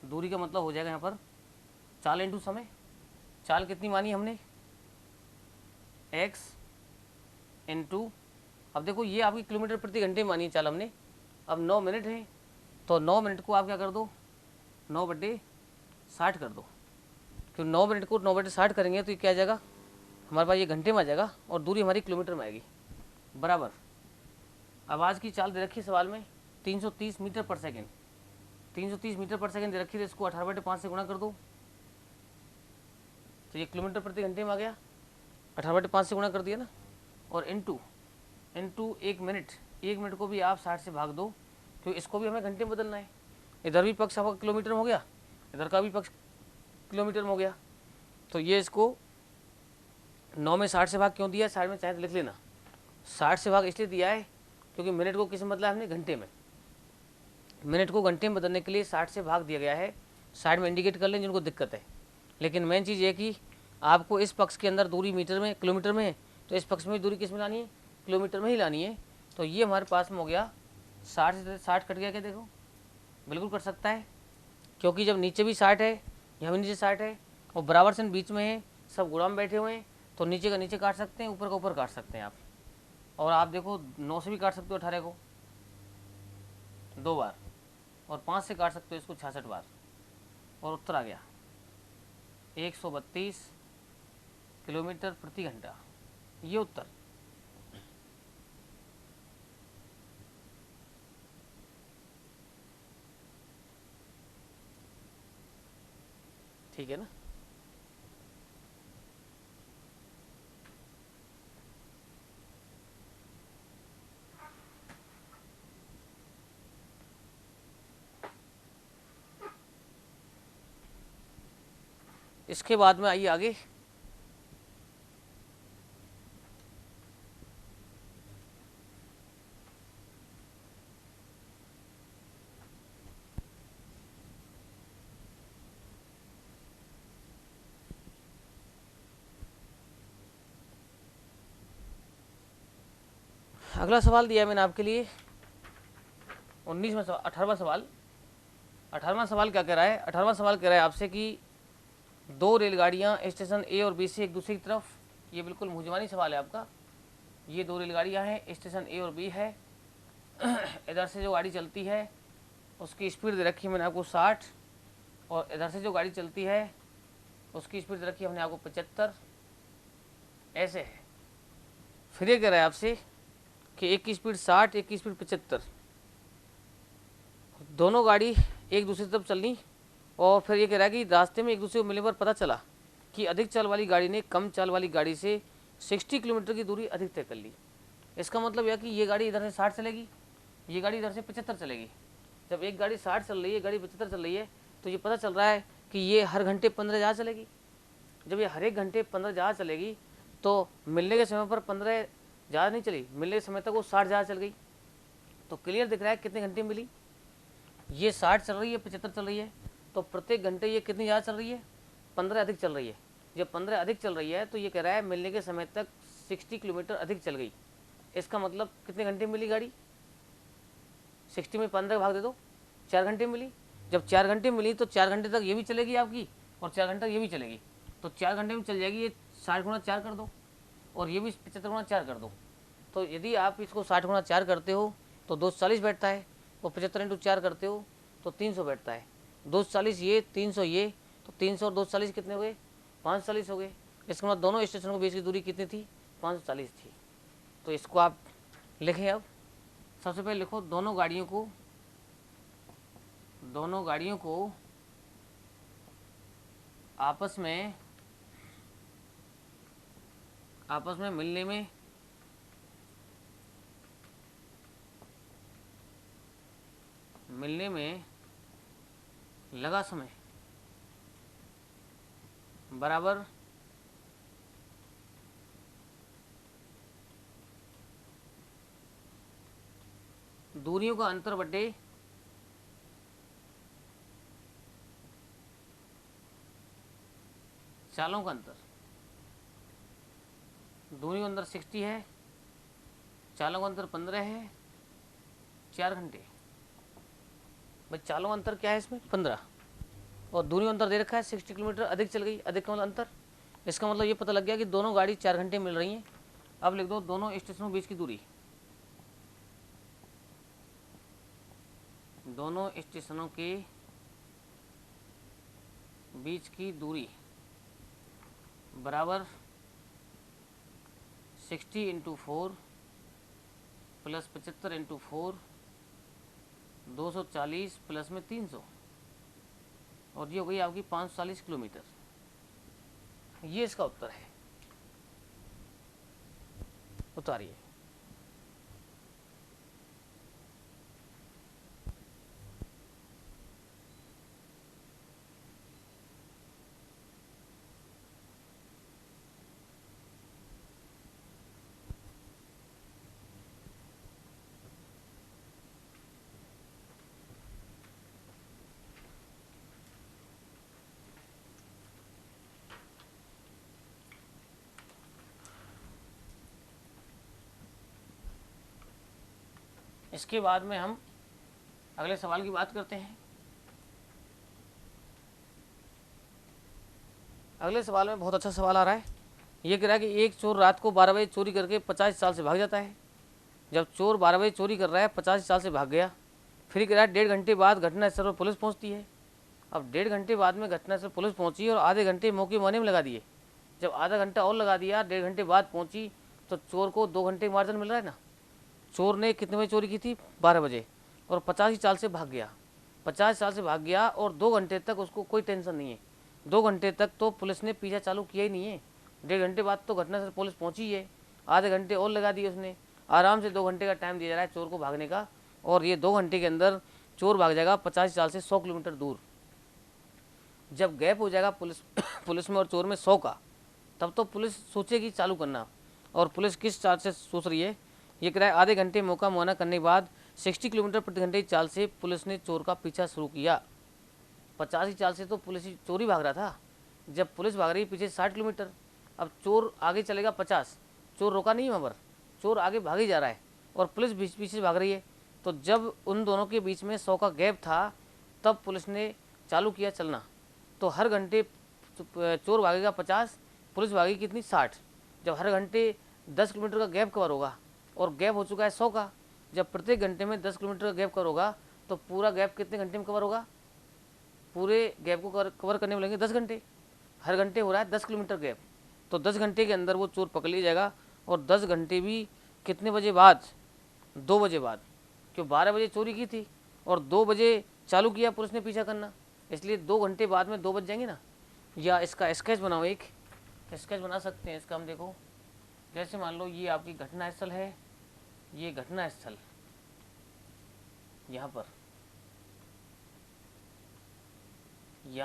दूरी का मतलब हो जाएगा यहाँ पर चाल इंटू समय। चाल कितनी मानी हमने? x इंटू, अब देखो ये आपकी किलोमीटर प्रति घंटे मानी चाल हमने। अब 9 मिनट है तो 9 मिनट को आप क्या कर दो? 9/60 कर दो, क्योंकि 9 मिनट को 9/60 करेंगे तो ये क्या आ जाएगा हमारे पास? ये घंटे में आ जाएगा और दूरी हमारी किलोमीटर में आएगी। बराबर आवाज़ की चाल दे रखी है सवाल में 330 मीटर पर सेकेंड, 330 मीटर पर सेकेंड दे रखी है, तो इसको 18/5 से गुणा कर दो तो ये किलोमीटर प्रति घंटे में आ गया। 18/5 से गुणा कर दिया ना। और इंटू 1 मिनट, 1 मिनट को भी आप 60 से भाग दो, क्योंकि इसको भी हमें घंटे में बदलना है। इधर भी पक्ष आपका किलोमीटर में हो गया, इधर का भी पक्ष किलोमीटर में हो गया। तो ये इसको 9 में 60 से भाग क्यों दिया? साइड में चाहे तो लिख लेना। 60 से भाग इसलिए दिया है क्योंकि मिनट को किस में बदला हमने? घंटे में। मिनट को घंटे में बदलने के लिए 60 से भाग दिया गया है। साइड में इंडिकेट कर लें जिनको दिक्कत है। लेकिन मेन चीज़ ये कि आपको इस पक्ष के अंदर दूरी मीटर में, किलोमीटर में है, तो इस पक्ष में दूरी किस में लानी है, किलोमीटर में ही लानी है। तो ये हमारे पास में हो गया 60 से 60 कट गया क्या, देखो बिल्कुल कट सकता है, क्योंकि जब नीचे भी 60 है, यहाँ भी नीचे 60 है और बराबर से बीच में है, सब गुणा में बैठे हुए हैं, तो नीचे का नीचे काट सकते हैं, ऊपर का ऊपर काट सकते हैं आप। और आप देखो 9 से भी काट सकते हो 18 को 2 बार, और 5 से काट सकते हो इसको 66 बार, और उत्तर आ गया 132 किलोमीटर प्रति घंटा, ये उत्तर। ठीक है ना। इसके बाद में आइए आगे। अगला सवाल दिया मैंने आपके लिए 19वां सवाल, 18वां सवाल। 18वां सवाल क्या कह रहा है, 18वां सवाल कह रहा है आपसे कि दो रेलगाड़ियां स्टेशन ए और बी से एक दूसरे की तरफ, ये बिल्कुल मुंजवानी सवाल है आपका। ये दो रेलगाड़ियां हैं, स्टेशन ए और बी है, इधर से जो गाड़ी चलती है उसकी स्पीड दे रखी है मैंने आपको 60, और इधर से जो गाड़ी चलती है उसकी स्पीड दे रखी है हमने आपको 75, ऐसे है। फिर ये कह रहा है आपसे कि एक की स्पीड 60, एक की स्पीड 75, दोनों गाड़ी एक दूसरे तरफ चलनी, और फिर ये कह रहा है कि रास्ते में एक दूसरे को मिलने पर पता चला कि अधिक चाल वाली गाड़ी ने कम चाल वाली गाड़ी से 60 किलोमीटर की दूरी अधिक तय कर ली। इसका मतलब यह कि ये गाड़ी इधर से 60 चलेगी, ये गाड़ी इधर से 75 चलेगी। जब एक गाड़ी 60 चल रही है, गाड़ी 75 चल रही है, तो ये पता चल रहा है कि ये हर घंटे 15 जहाँ चलेगी। जब ये हर एक घंटे 15 जहाँ चलेगी तो मिलने के समय पर 15 ज़्यादा नहीं चली, मिलने के समय तक वो 60 जहाँ चल गई। तो क्लियर दिख रहा है कितने घंटे मिली। ये 60 चल रही है, 75 चल रही है, तो प्रत्येक घंटे ये कितनी ज़्यादा चल रही है, 15 अधिक चल रही है। जब 15 अधिक चल रही है तो ये कह रहा है मिलने के समय तक 60 किलोमीटर अधिक चल गई। इसका मतलब कितने घंटे मिली गाड़ी, 60 में 15 भाग दे दो, 4 घंटे मिली। जब 4 घंटे मिली तो 4 घंटे तक ये भी चलेगी आपकी, और 4 घंटे तक ये भी चलेगी, तो 4 घंटे में चल जाएगी। ये 60 गुणा 4 कर दो, और ये भी 75 गुणा 4 कर दो। तो यदि आप इसको 60 गुणा 4 करते हो तो 240 बैठता है, और 75 इंटू 4 करते हो तो 300 बैठता है। 240 ये, 300 ये, तो 300 और 240 कितने हो गए, 540 हो गए। इसके बाद दोनों स्टेशनों के बीच की दूरी कितनी थी, 540 थी। तो इसको आप लिखें। अब सबसे पहले लिखो दोनों गाड़ियों को आपस में मिलने में लगा समय बराबर दूरियों का अंतर बटे चालों का अंतर। दूरी का अंतर 60 है, चालों का अंतर 15 है, 4 घंटे। भाई चालों का अंतर क्या है इसमें, 15, और दूरी का अंतर दे रखा है 60 किलोमीटर अधिक चल गई। अधिक का मतलब अंतर, इसका मतलब ये पता लग गया कि दोनों गाड़ी 4 घंटे मिल रही हैं। अब लिख दो दोनों स्टेशनों के बीच की दूरी, दोनों स्टेशनों के बीच की दूरी बराबर 60 इंटू 4 प्लस 75 इंटू 4, 240 प्लस में 300, और ये हो गई आपकी 540 किलोमीटर। ये इसका उत्तर है। उतारिए। इसके बाद में हम अगले सवाल की बात करते हैं। अगले सवाल में बहुत अच्छा सवाल आ रहा है। ये कह रहा है कि एक चोर रात को 12 बजे चोरी करके 50 साल से भाग जाता है। जब चोर 12 बजे चोरी कर रहा है, 50 साल से भाग गया, फिर कह रहा है 1.5 घंटे बाद घटनास्थल पर पुलिस पहुंचती है। अब 1.5 घंटे बाद में घटनास्थल पुलिस पहुंची और आधे घंटे मौके मारने में लगा दिए। जब आधा घंटा और लगा दिया, 1.5 घंटे बाद पहुंची, तो चोर को 2 घंटे मार्जिन मिल रहा है ना। चोर ने कितने बजे चोरी की थी? 12 बजे, और 50 साल से भाग गया। 50 साल से भाग गया और 2 घंटे तक उसको कोई टेंशन नहीं है। 2 घंटे तक तो पुलिस ने पीछा चालू किया ही नहीं है। 1.5 घंटे बाद तो घटना से पुलिस पहुंची है, आधे घंटे और लगा दिए उसने। आराम से 2 घंटे का टाइम दिया जा रहा है चोर को भागने का, और ये 2 घंटे के अंदर चोर भाग जाएगा 50 साल से 100 किलोमीटर दूर। जब गैप हो जाएगा पुलिस पुलिस में और चोर में 100 का, तब तो पुलिस सोचेगी चालू करना। और पुलिस किस चाल से सोच रही है? ये कह रहा है आधे घंटे मौका मुआयना करने के बाद 60 किलोमीटर प्रति घंटे की चाल से पुलिस ने चोर का पीछा शुरू किया। 50 की चाल से तो पुलिस चोरी भाग रहा था, जब पुलिस भाग रही है पीछे 60 किलोमीटर। अब चोर आगे चलेगा 50, चोर रोका नहीं वहाँ पर, चोर आगे भाग ही जा रहा है और पुलिस पीछे भाग रही है। तो जब उन दोनों के बीच में 100 का गैप था, तब पुलिस ने चालू किया चलना। तो हर घंटे चोर भागेगा 50, पुलिस भागेगी कितनी? 60। जब हर घंटे 10 किलोमीटर का गैप कवर होगा, और गैप हो चुका है 100 का, जब प्रत्येक घंटे में 10 किलोमीटर का गैप कवर होगा, तो पूरा गैप कितने घंटे में कवर होगा? पूरे गैप को कवर करने में लगेंगे 10 घंटे। हर घंटे हो रहा है 10 किलोमीटर गैप, तो 10 घंटे के अंदर वो चोर पकड़ लिया जाएगा। और 10 घंटे भी कितने बजे बाद? 2 बजे बाद, क्यों 12 बजे चोरी की थी और 2 बजे चालू किया पुलिस ने पीछा करना, इसलिए 2 घंटे बाद में 2 बज जाएंगे ना। या इसका स्केच बनाओ, एक स्केच बना सकते हैं इसका हम। देखो, जैसे मान लो ये आपकी घटना स्थल है, ये घटना स्थल यहाँ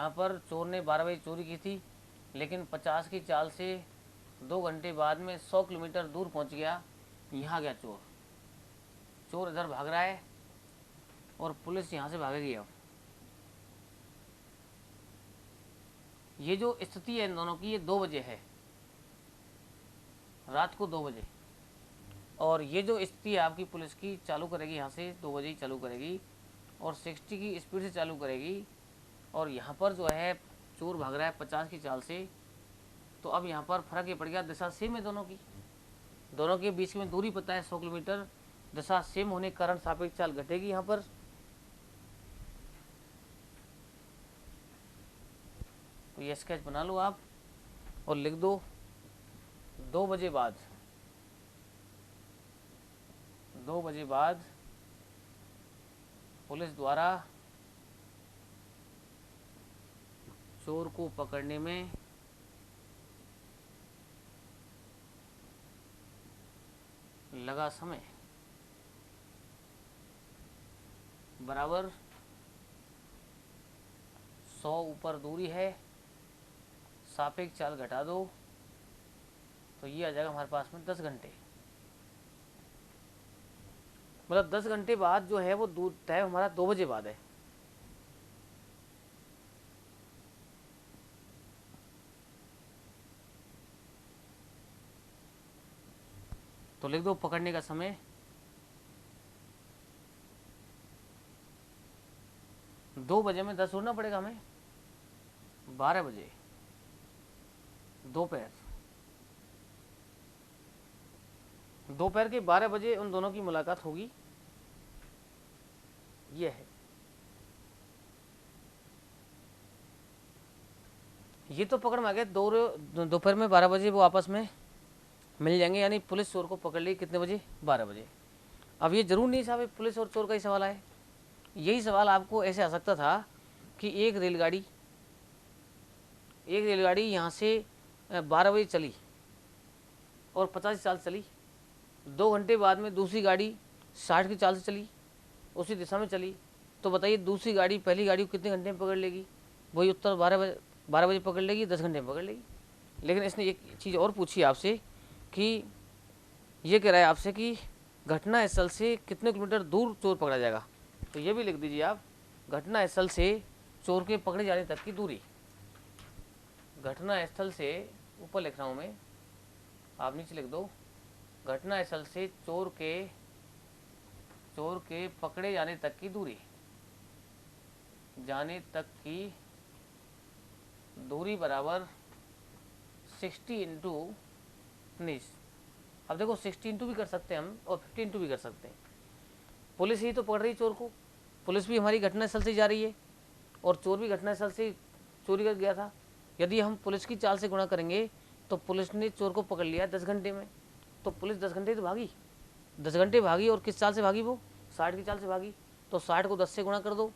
पर चोर ने 12 बजे चोरी की थी, लेकिन 50 की चाल से 2 घंटे बाद में 100 किलोमीटर दूर पहुँच गया। यहाँ गया चोर, चोर इधर भाग रहा है और पुलिस यहाँ से भागेगी। अब ये जो स्थिति है इन दोनों की, ये 2 बजे है, रात को 2 बजे। और ये जो स्थिति है आपकी पुलिस की, चालू करेगी यहाँ से 2 बजे ही चालू करेगी और 60 की स्पीड से चालू करेगी। और यहाँ पर जो है चोर भाग रहा है 50 की चाल से, तो अब यहाँ पर फर्क ये पड़ गया, दिशा सेम है दोनों की, दोनों के बीच में दूरी पता है 100 किलोमीटर, दिशा सेम होने के कारण सापेक्ष चाल घटेगी यहाँ पर। तो ये स्केच बना लो आप और लिख दो 2 बजे बाद, 2 बजे बाद पुलिस द्वारा चोर को पकड़ने में लगा समय बराबर 100 ऊपर दूरी है, सापेक्ष चाल घटा दो, तो ये आ जाएगा हमारे पास में 10 घंटे। मतलब 10 घंटे बाद जो है वो दूर तय हमारा 2 बजे बाद है। तो लिख दो पकड़ने का समय 2 बजे में 10 उड़ना पड़ेगा हमें, 12 बजे दोपहर के 12 बजे उन दोनों की मुलाकात होगी। ये है, ये तो पकड़ में आ गया। दोपहर में 12 बजे वो आपस में मिल जाएंगे, यानी पुलिस चोर को पकड़ ली कितने बजे? 12 बजे। अब ये जरूर नहीं साहब पुलिस और चोर का ही सवाल आए, यही सवाल आपको ऐसे आ सकता था कि एक रेलगाड़ी यहाँ से 12 बजे चली और 50 चाल चली, 2 घंटे बाद में दूसरी गाड़ी 60 की चाल से चली, उसी दिशा में चली, तो बताइए दूसरी गाड़ी पहली गाड़ी को कितने घंटे में पकड़ लेगी? वही उत्तर 12 बजे पकड़ लेगी, 10 घंटे में पकड़ लेगी। लेकिन इसने एक चीज़ और पूछी आपसे कि ये कह रहा है आपसे कि घटना स्थल से कितने किलोमीटर दूर चोर पकड़ा जाएगा, तो ये भी लिख दीजिए आप, घटना स्थल से चोर के पकड़े जाने तक की दूरी। घटना स्थल से ऊपर लिख रहा हूँ मैं, आप नीचे लिख दो, घटना स्थल से चोर के चोर के पकड़े जाने तक की दूरी, जाने तक की दूरी बराबर 60 इंटू 19। अब देखो 60 इंटू भी कर सकते हैं हम और 50 इंटू भी कर सकते हैं। पुलिस ही तो पकड़ रही चोर को, पुलिस भी हमारी घटनास्थल से जा रही है और चोर भी घटनास्थल से चोरी कर गया था। यदि हम पुलिस की चाल से गुणा करेंगे तो पुलिस ने चोर को पकड़ लिया 10 घंटे में, तो पुलिस 10 घंटे तो भागी, 10 घंटे भागी और किस चाल से भागी, वो 60 की चाल से भागी। तो 60 को 10 से गुणा कर दो,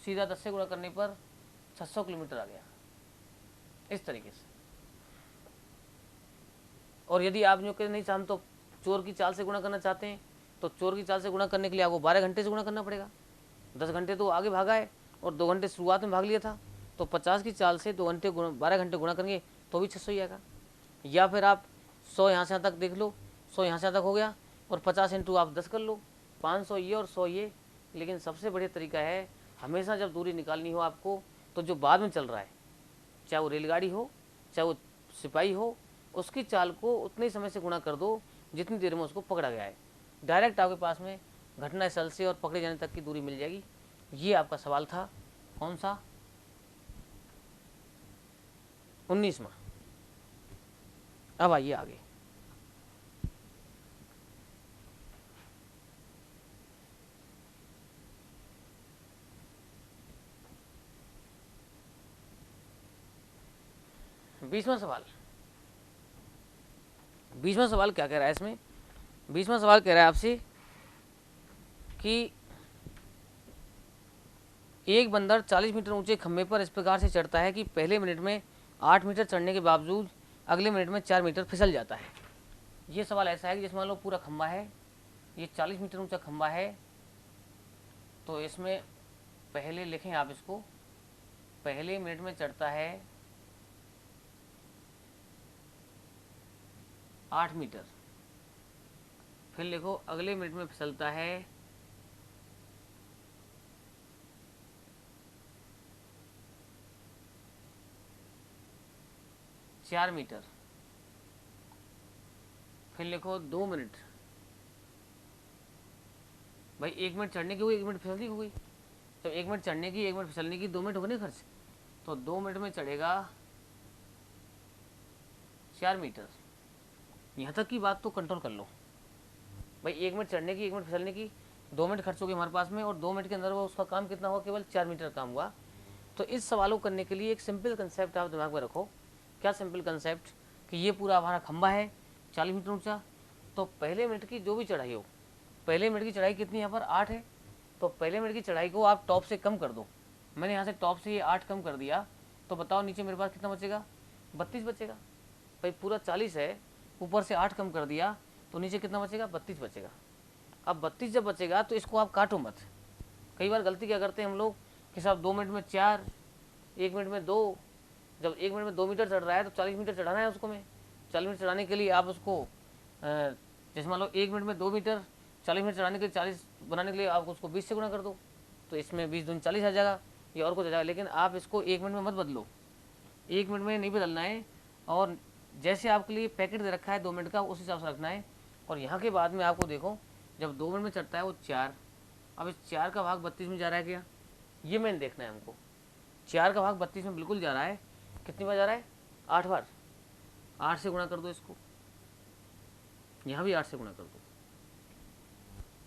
सीधा 10 से गुणा करने पर 600 किलोमीटर आ गया, इस तरीके से। और यदि आप जो नहीं चाहते तो चोर की चाल से गुणा करना चाहते हैं तो चोर की चाल से गुणा करने के लिए आपको 12 घंटे से गुणा करना पड़ेगा। 10 घंटे तो आगे भागा है और 2 घंटे शुरुआत में भाग लिया था, तो 50 की चाल से 2 घंटे 12 घंटे गुणा करेंगे तो भी 600 ही आएगा। या फिर आप 100 यहाँ से यहाँ तक देख लो, 100 यहाँ से यहाँ तक हो गया और 50 इंटू आप 10 कर लो, 500 ये और 100 ये। लेकिन सबसे बढ़िया तरीका है, हमेशा जब दूरी निकालनी हो आपको तो जो बाद में चल रहा है, चाहे वो रेलगाड़ी हो चाहे वो सिपाही हो, उसकी चाल को उतने ही समय से गुणा कर दो जितनी देर में उसको पकड़ा गया है। डायरेक्ट आपके पास में घटनास्थल से और पकड़े जाने तक की दूरी मिल जाएगी। ये आपका सवाल था, कौन सा, 19वां। अब आइए आगे। बीसवां सवाल, 20वां सवाल क्या कह रहा है इसमें, 20वां सवाल कह रहा है आपसे कि एक बंदर 40 मीटर ऊंचे खंभे पर इस प्रकार से चढ़ता है कि पहले मिनट में 8 मीटर चढ़ने के बावजूद अगले मिनट में 4 मीटर फिसल जाता है। ये सवाल ऐसा है कि जैसे मान लो पूरा खंभा है, ये 40 मीटर ऊंचा खंभा है, तो इसमें पहले लिखें आप इसको, पहले मिनट में चढ़ता है 8 मीटर, फिर लिखो अगले मिनट में फिसलता है 4 मीटर, फिर लिखो 2 मिनट। भाई 1 मिनट चढ़ने की हुई, 1 मिनट फिसलने की हुई, जब 1 मिनट चढ़ने की 1 मिनट फिसलने की 2 मिनट हो गए ना खर्च, तो 2 मिनट में चढ़ेगा 4 मीटर। यहाँ तक की बात तो कंट्रोल कर लो भाई, 1 मिनट चढ़ने की 1 मिनट फिसलने की 2 मिनट खर्च हो गए हमारे पास में, और 2 मिनट के अंदर वो उसका काम कितना हुआ, केवल 4 मीटर काम हुआ। तो इस सवालों को करने के लिए एक सिंपल कंसेप्ट आप दिमाग में रखो। क्या सिंपल कंसेप्ट, कि ये पूरा हमारा खंबा है 40 मीटर ऊंचा, तो पहले मिनट की जो भी चढ़ाई हो, पहले मिनट की चढ़ाई कितनी यहाँ पर 8 है, तो पहले मिनट की चढ़ाई को आप टॉप से कम कर दो। मैंने यहाँ से टॉप से ये 8 कम कर दिया, तो बताओ नीचे मेरे पास कितना बचेगा, 32 बचेगा। भाई पूरा 40 है, ऊपर से 8 कम कर दिया तो नीचे कितना बचेगा, 32 बचेगा। अब 32 जब बचेगा तो इसको आप काटो मत। कई बार गलती क्या करते हैं हम लोग कि साहब 2 मिनट में 4, 1 मिनट में 2, जब 1 मिनट में 2 मीटर चढ़ रहा है तो 40 मीटर चढ़ाना है उसको। में 40 मीटर चढ़ाने के लिए आप उसको जैसे मान लो 1 मिनट में 2 मीटर, 40 मीटर चढ़ाने के लिए 40 बनाने के लिए आप उसको 20 से गुणा कर दो, तो इसमें 20 दूनी 40 आ जाएगा या और कुछ आ जाएगा। लेकिन आप इसको 1 मिनट में मत बदलो, 1 मिनट में नहीं बदलना है, और जैसे आपके लिए पैकेट दे रखा है 2 मिनट का उस हिसाब से रखना है। और यहाँ के बाद में आपको देखो जब 2 मिनट में चढ़ता है वो 4, अब इस 4 का भाग 32 में जा रहा है क्या, ये मैंने देखना है हमको। 4 का भाग 32 में बिल्कुल जा रहा है, कितनी बार जा रहा है, 8 बार। 8 से गुणा कर दो इसको, यहाँ भी 8 से गुणा कर दो,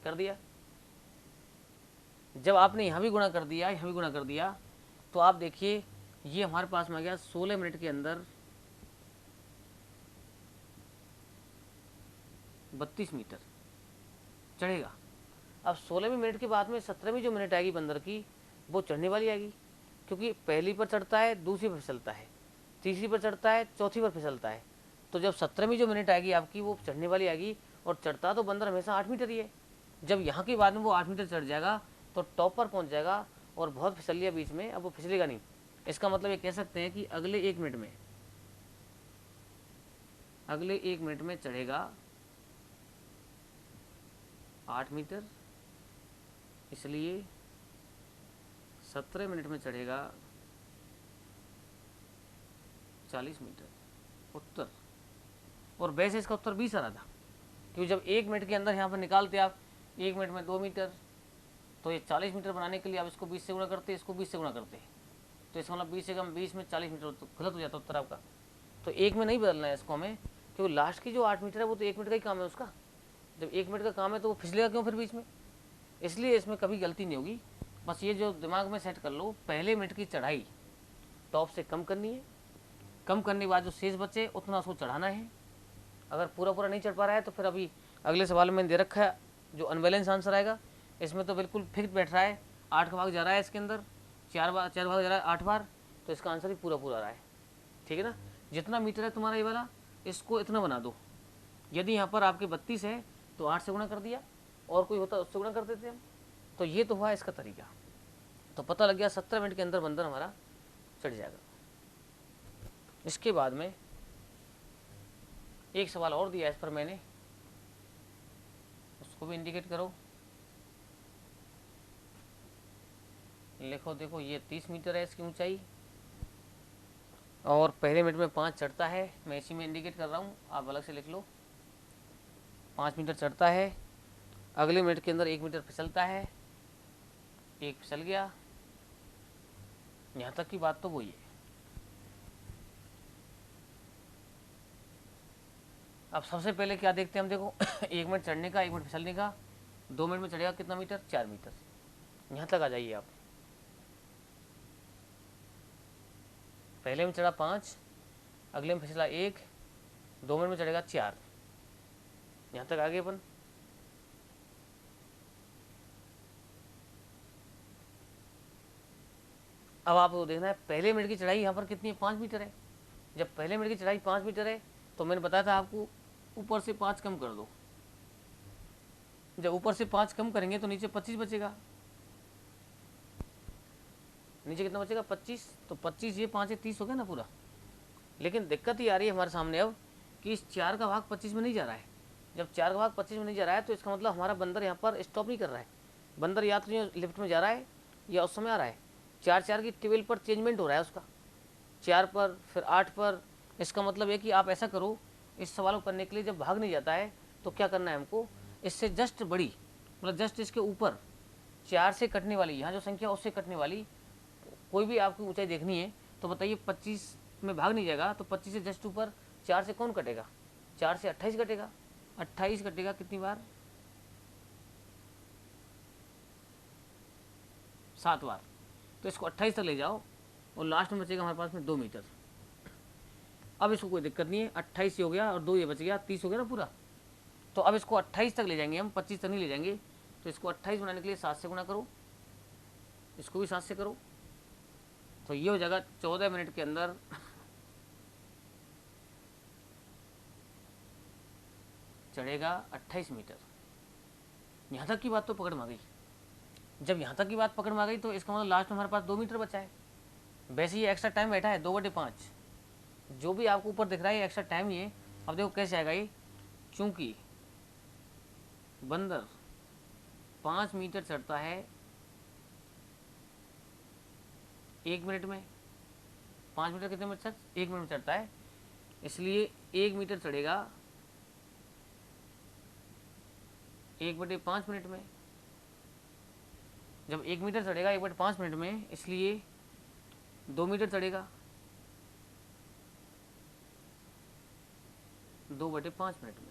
कर दिया। जब आपने यहाँ भी गुणा कर दिया, यहाँ भी गुणा कर दिया, तो आप देखिए ये हमारे पास में आ गया 16 मिनट के अंदर 32 मीटर चढ़ेगा। अब 16वें मिनट के बाद में 17वीं जो मिनट आएगी बंदर की, वो चढ़ने वाली आएगी, क्योंकि पहली पर चढ़ता है, दूसरी पर फिसलता है, तीसरी पर चढ़ता है, चौथी पर फिसलता है। तो जब 17वीं जो मिनट आएगी आपकी, वो चढ़ने वाली आएगी, और चढ़ता तो बंदर हमेशा 8 मीटर ही है। जब यहाँ के बाद में वो 8 मीटर चढ़ जाएगा तो टॉप पर पहुँच जाएगा, और बहुत फिसल लिया बीच में, अब वो फिसलेगा नहीं। इसका मतलब ये कह सकते हैं कि अगले 1 मिनट में, अगले 1 मिनट में चढ़ेगा 8 मीटर, इसलिए 17 मिनट में चढ़ेगा 40 मीटर उत्तर। और वैसे इसका उत्तर 20 आ रहा था, क्योंकि जब 1 मिनट के अंदर यहाँ पर निकालते आप 1 मिनट में 2 मीटर, तो ये 40 मीटर बनाने के लिए आप इसको 20 से गुणा करते, इसको 20 से गुणा करते, तो इसका मतलब 20 से कम 20 में 40 मीटर, तो गलत हो जाता उत्तर आपका। तो 1 में नहीं बदलना है इसको हमें, क्योंकि लास्ट की जो 8 मीटर है वो तो 1 मिनट का ही काम है उसका। जब 1 मिनट का काम है तो वो फिसलेगा क्यों फिर बीच में, इसलिए इसमें कभी गलती नहीं होगी। बस ये जो दिमाग में सेट कर लो, पहले मिनट की चढ़ाई टॉप से कम करनी है, कम करने के बाद जो शेष बचे उतना उसको चढ़ाना है। अगर पूरा पूरा नहीं चढ़ पा रहा है तो फिर अभी अगले सवाल में दे रखा है जो अनबैलेंस आंसर आएगा, इसमें तो बिल्कुल फिक्स बैठ रहा है, 8 का भाग जा रहा है इसके अंदर, 4 भाग जा रहा है 8 बार, तो इसका आंसर ही पूरा पूरा आ रहा है। ठीक है ना, जितना मीटर है तुम्हारा ये वाला, इसको इतना बना दो। यदि यहाँ पर आपके 32 है तो 8 से गुणा कर दिया, और कोई होता उससे गुणा कर देते हम। तो ये तो हुआ इसका तरीका। तो पता लग गया 17 मिनट के अंदर बंधन हमारा चढ़ जाएगा। इसके बाद में एक सवाल और दिया है इस पर मैंने, उसको भी इंडिकेट करो। लिखो, देखो ये 30 मीटर है इसकी ऊंचाई, और पहले मिनट में 5 चढ़ता है, मैं इसी में इंडिकेट कर रहा हूँ, आप अलग से लिख लो। 5 मीटर चढ़ता है, अगले मिनट के अंदर 1 मीटर फिसलता है, 1 फिसल गया। यहाँ तक की बात तो वही है। अब सबसे पहले क्या देखते हैं हम, देखो 1 मिनट चढ़ने का, 1 मिनट फिसलने का, 2 मिनट में चढ़ेगा कितना मीटर, 4 मीटर। यहाँ तक आ जाइए आप। पहले में चढ़ा 5, अगले में फिसला 1, 2 मिनट में चढ़ेगा 4। यहाँ तक आगे अपन। अब आपको देखना है पहले मिनट की चढ़ाई यहाँ पर कितनी है, 5 मीटर है। जब पहले मिनट की चढ़ाई 5 मीटर है तो मैंने बताया था आपको ऊपर से 5 कम कर दो। जब ऊपर से 5 कम करेंगे तो नीचे 25 बचेगा। नीचे कितना बचेगा, 25। तो 25 ये 5 है 30 हो गया ना पूरा। लेकिन दिक्कत ही आ रही है हमारे सामने अब कि इस 4 का भाग 25 में नहीं जा रहा है। जब 4 का भाग 25 में नहीं जा रहा है तो इसका मतलब हमारा बंदर यहाँ पर स्टॉप नहीं कर रहा है। बंदर या तो लिफ्ट में जा रहा है या उस समय आ रहा है। 4 की टेबल पर चेंजमेंट हो रहा है उसका, 4 पर फिर 8 पर। इसका मतलब है कि आप ऐसा करो, इस सवाल को करने के लिए जब भाग नहीं जाता है तो क्या करना है हमको, इससे जस्ट बड़ी, मतलब जस्ट इसके ऊपर 4 से कटने वाली, यहाँ जो संख्या उससे कटने वाली कोई भी आपकी ऊंचाई देखनी है तो बताइए 25 में भाग नहीं जाएगा तो 25 से जस्ट ऊपर 4 से कौन कटेगा, 4 से 28 कटेगा। 28 कटेगा कितनी बार, 7 बार। तो इसको 28 तक ले जाओ और लास्ट में बचेगा हमारे पास में 2 मीटर। अब इसको कोई दिक्कत नहीं है, 28 हो गया और 2 ये बच गया, 30 हो गया ना पूरा। तो अब इसको 28 तक ले जाएंगे हम, 25 तक नहीं ले जाएंगे। तो इसको 28 बनाने के लिए 7 से गुणा करो, इसको भी 7 से करो, तो ये हो जाएगा 14 मिनट के अंदर चढ़ेगा 28 मीटर। यहाँ तक की बात तो पकड़ में आ गई। जब यहाँ तक की बात पकड़ में आ गई तो इसका मतलब लास्ट में हमारे पास 2 मीटर बचा है। वैसे ये एक्स्ट्रा टाइम बैठा है 2/5, जो भी आपको ऊपर दिख रहा है एक्स्ट्रा टाइम ये। अब देखो कैसे आएगा ये, चूंकि बंदर 5 मीटर चढ़ता है 1 मिनट में, 5 मीटर कितने मिनट, 1 मिनट में चढ़ता है, इसलिए 1 मीटर चढ़ेगा 1/5 मिनट में। जब 1 मीटर चढ़ेगा 1/5 मिनट में, इसलिए 2 मीटर चढ़ेगा 2/5 मिनट में।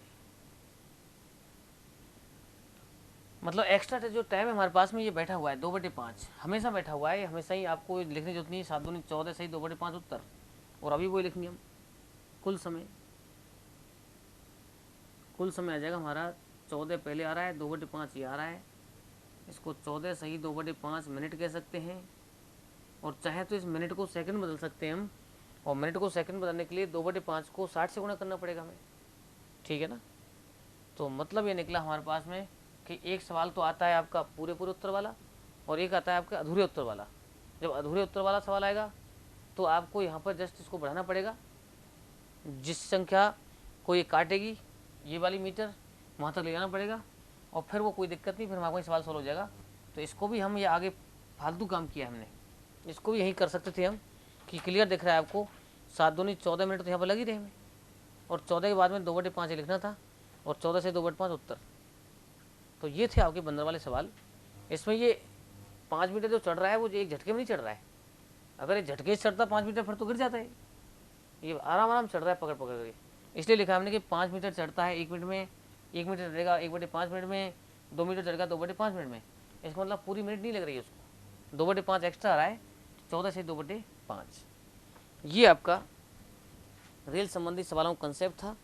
मतलब एक्स्ट्रा जो टाइम है हमारे पास में ये बैठा हुआ है 2/5, हमेशा बैठा हुआ है, हमेशा ही आपको लिखने की जरूरत नहीं है। 7 दूनी 14 सही 2/5 उत्तर। और अभी वही लिखेंगे हम, कुल समय आ जाएगा हमारा 14 पहले आ रहा है, 2/5 ये आ रहा है, इसको 14 सही 2/5 मिनट कह सकते हैं। और चाहे तो इस मिनट को सेकंड बदल सकते हैं हम, और मिनट को सेकंड बदलने के लिए 2/5 को 60 से गुणा करना पड़ेगा हमें। ठीक है ना। तो मतलब ये निकला हमारे पास में कि एक सवाल तो आता है आपका पूरे उत्तर वाला, और एक आता है आपका अधूरे उत्तर वाला। जब अधूरे उत्तर वाला सवाल आएगा तो आपको यहाँ पर जस्ट इसको बढ़ाना पड़ेगा, जिस संख्या को ये काटेगी ये वाली मीटर वहाँ तक ले जाना पड़ेगा, और फिर वो कोई दिक्कत नहीं, फिर हमारा कोई सवाल सॉल्व हो जाएगा। तो इसको भी हम ये आगे फालतू काम किया हमने, इसको भी यही कर सकते थे हम कि क्लियर दिख रहा है आपको। 7 दूनी 14 मिनट तो यहाँ पर लगी रहे हमें, और 14 के बाद में 2/5 लिखना था, और 14 से 2/5 उत्तर। तो ये थे आपके बंदर वाले सवाल। इसमें ये 5 मीटर जो चढ़ रहा है वो एक झटके में नहीं चढ़ रहा है। अगर ये झटके से चढ़ता 5 मीटर फिर तो गिर जाता है। ये आराम आराम चढ़ रहा है पकड़ पकड़ के, इसलिए लिखा हमने कि 5 मीटर चढ़ता है 1 मिनट में, 1 मीटर चढ़ेगा 1/5 मिनट में, 2 मीटर चढ़ेगा 2/5 मिनट में। इसका मतलब पूरी मिनट नहीं लग रही है उसको, 2/5 एक्स्ट्रा आ रहा है, 14 से 2/5। ये आपका रेल संबंधी सवालों का कंसेप्ट था।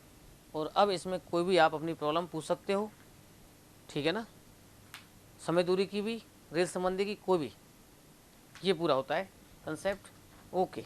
और अब इसमें कोई भी आप अपनी प्रॉब्लम पूछ सकते हो, ठीक है ना, समय दूरी की भी, रेल संबंधी की, कोई भी, ये पूरा होता है कंसेप्ट। ओके।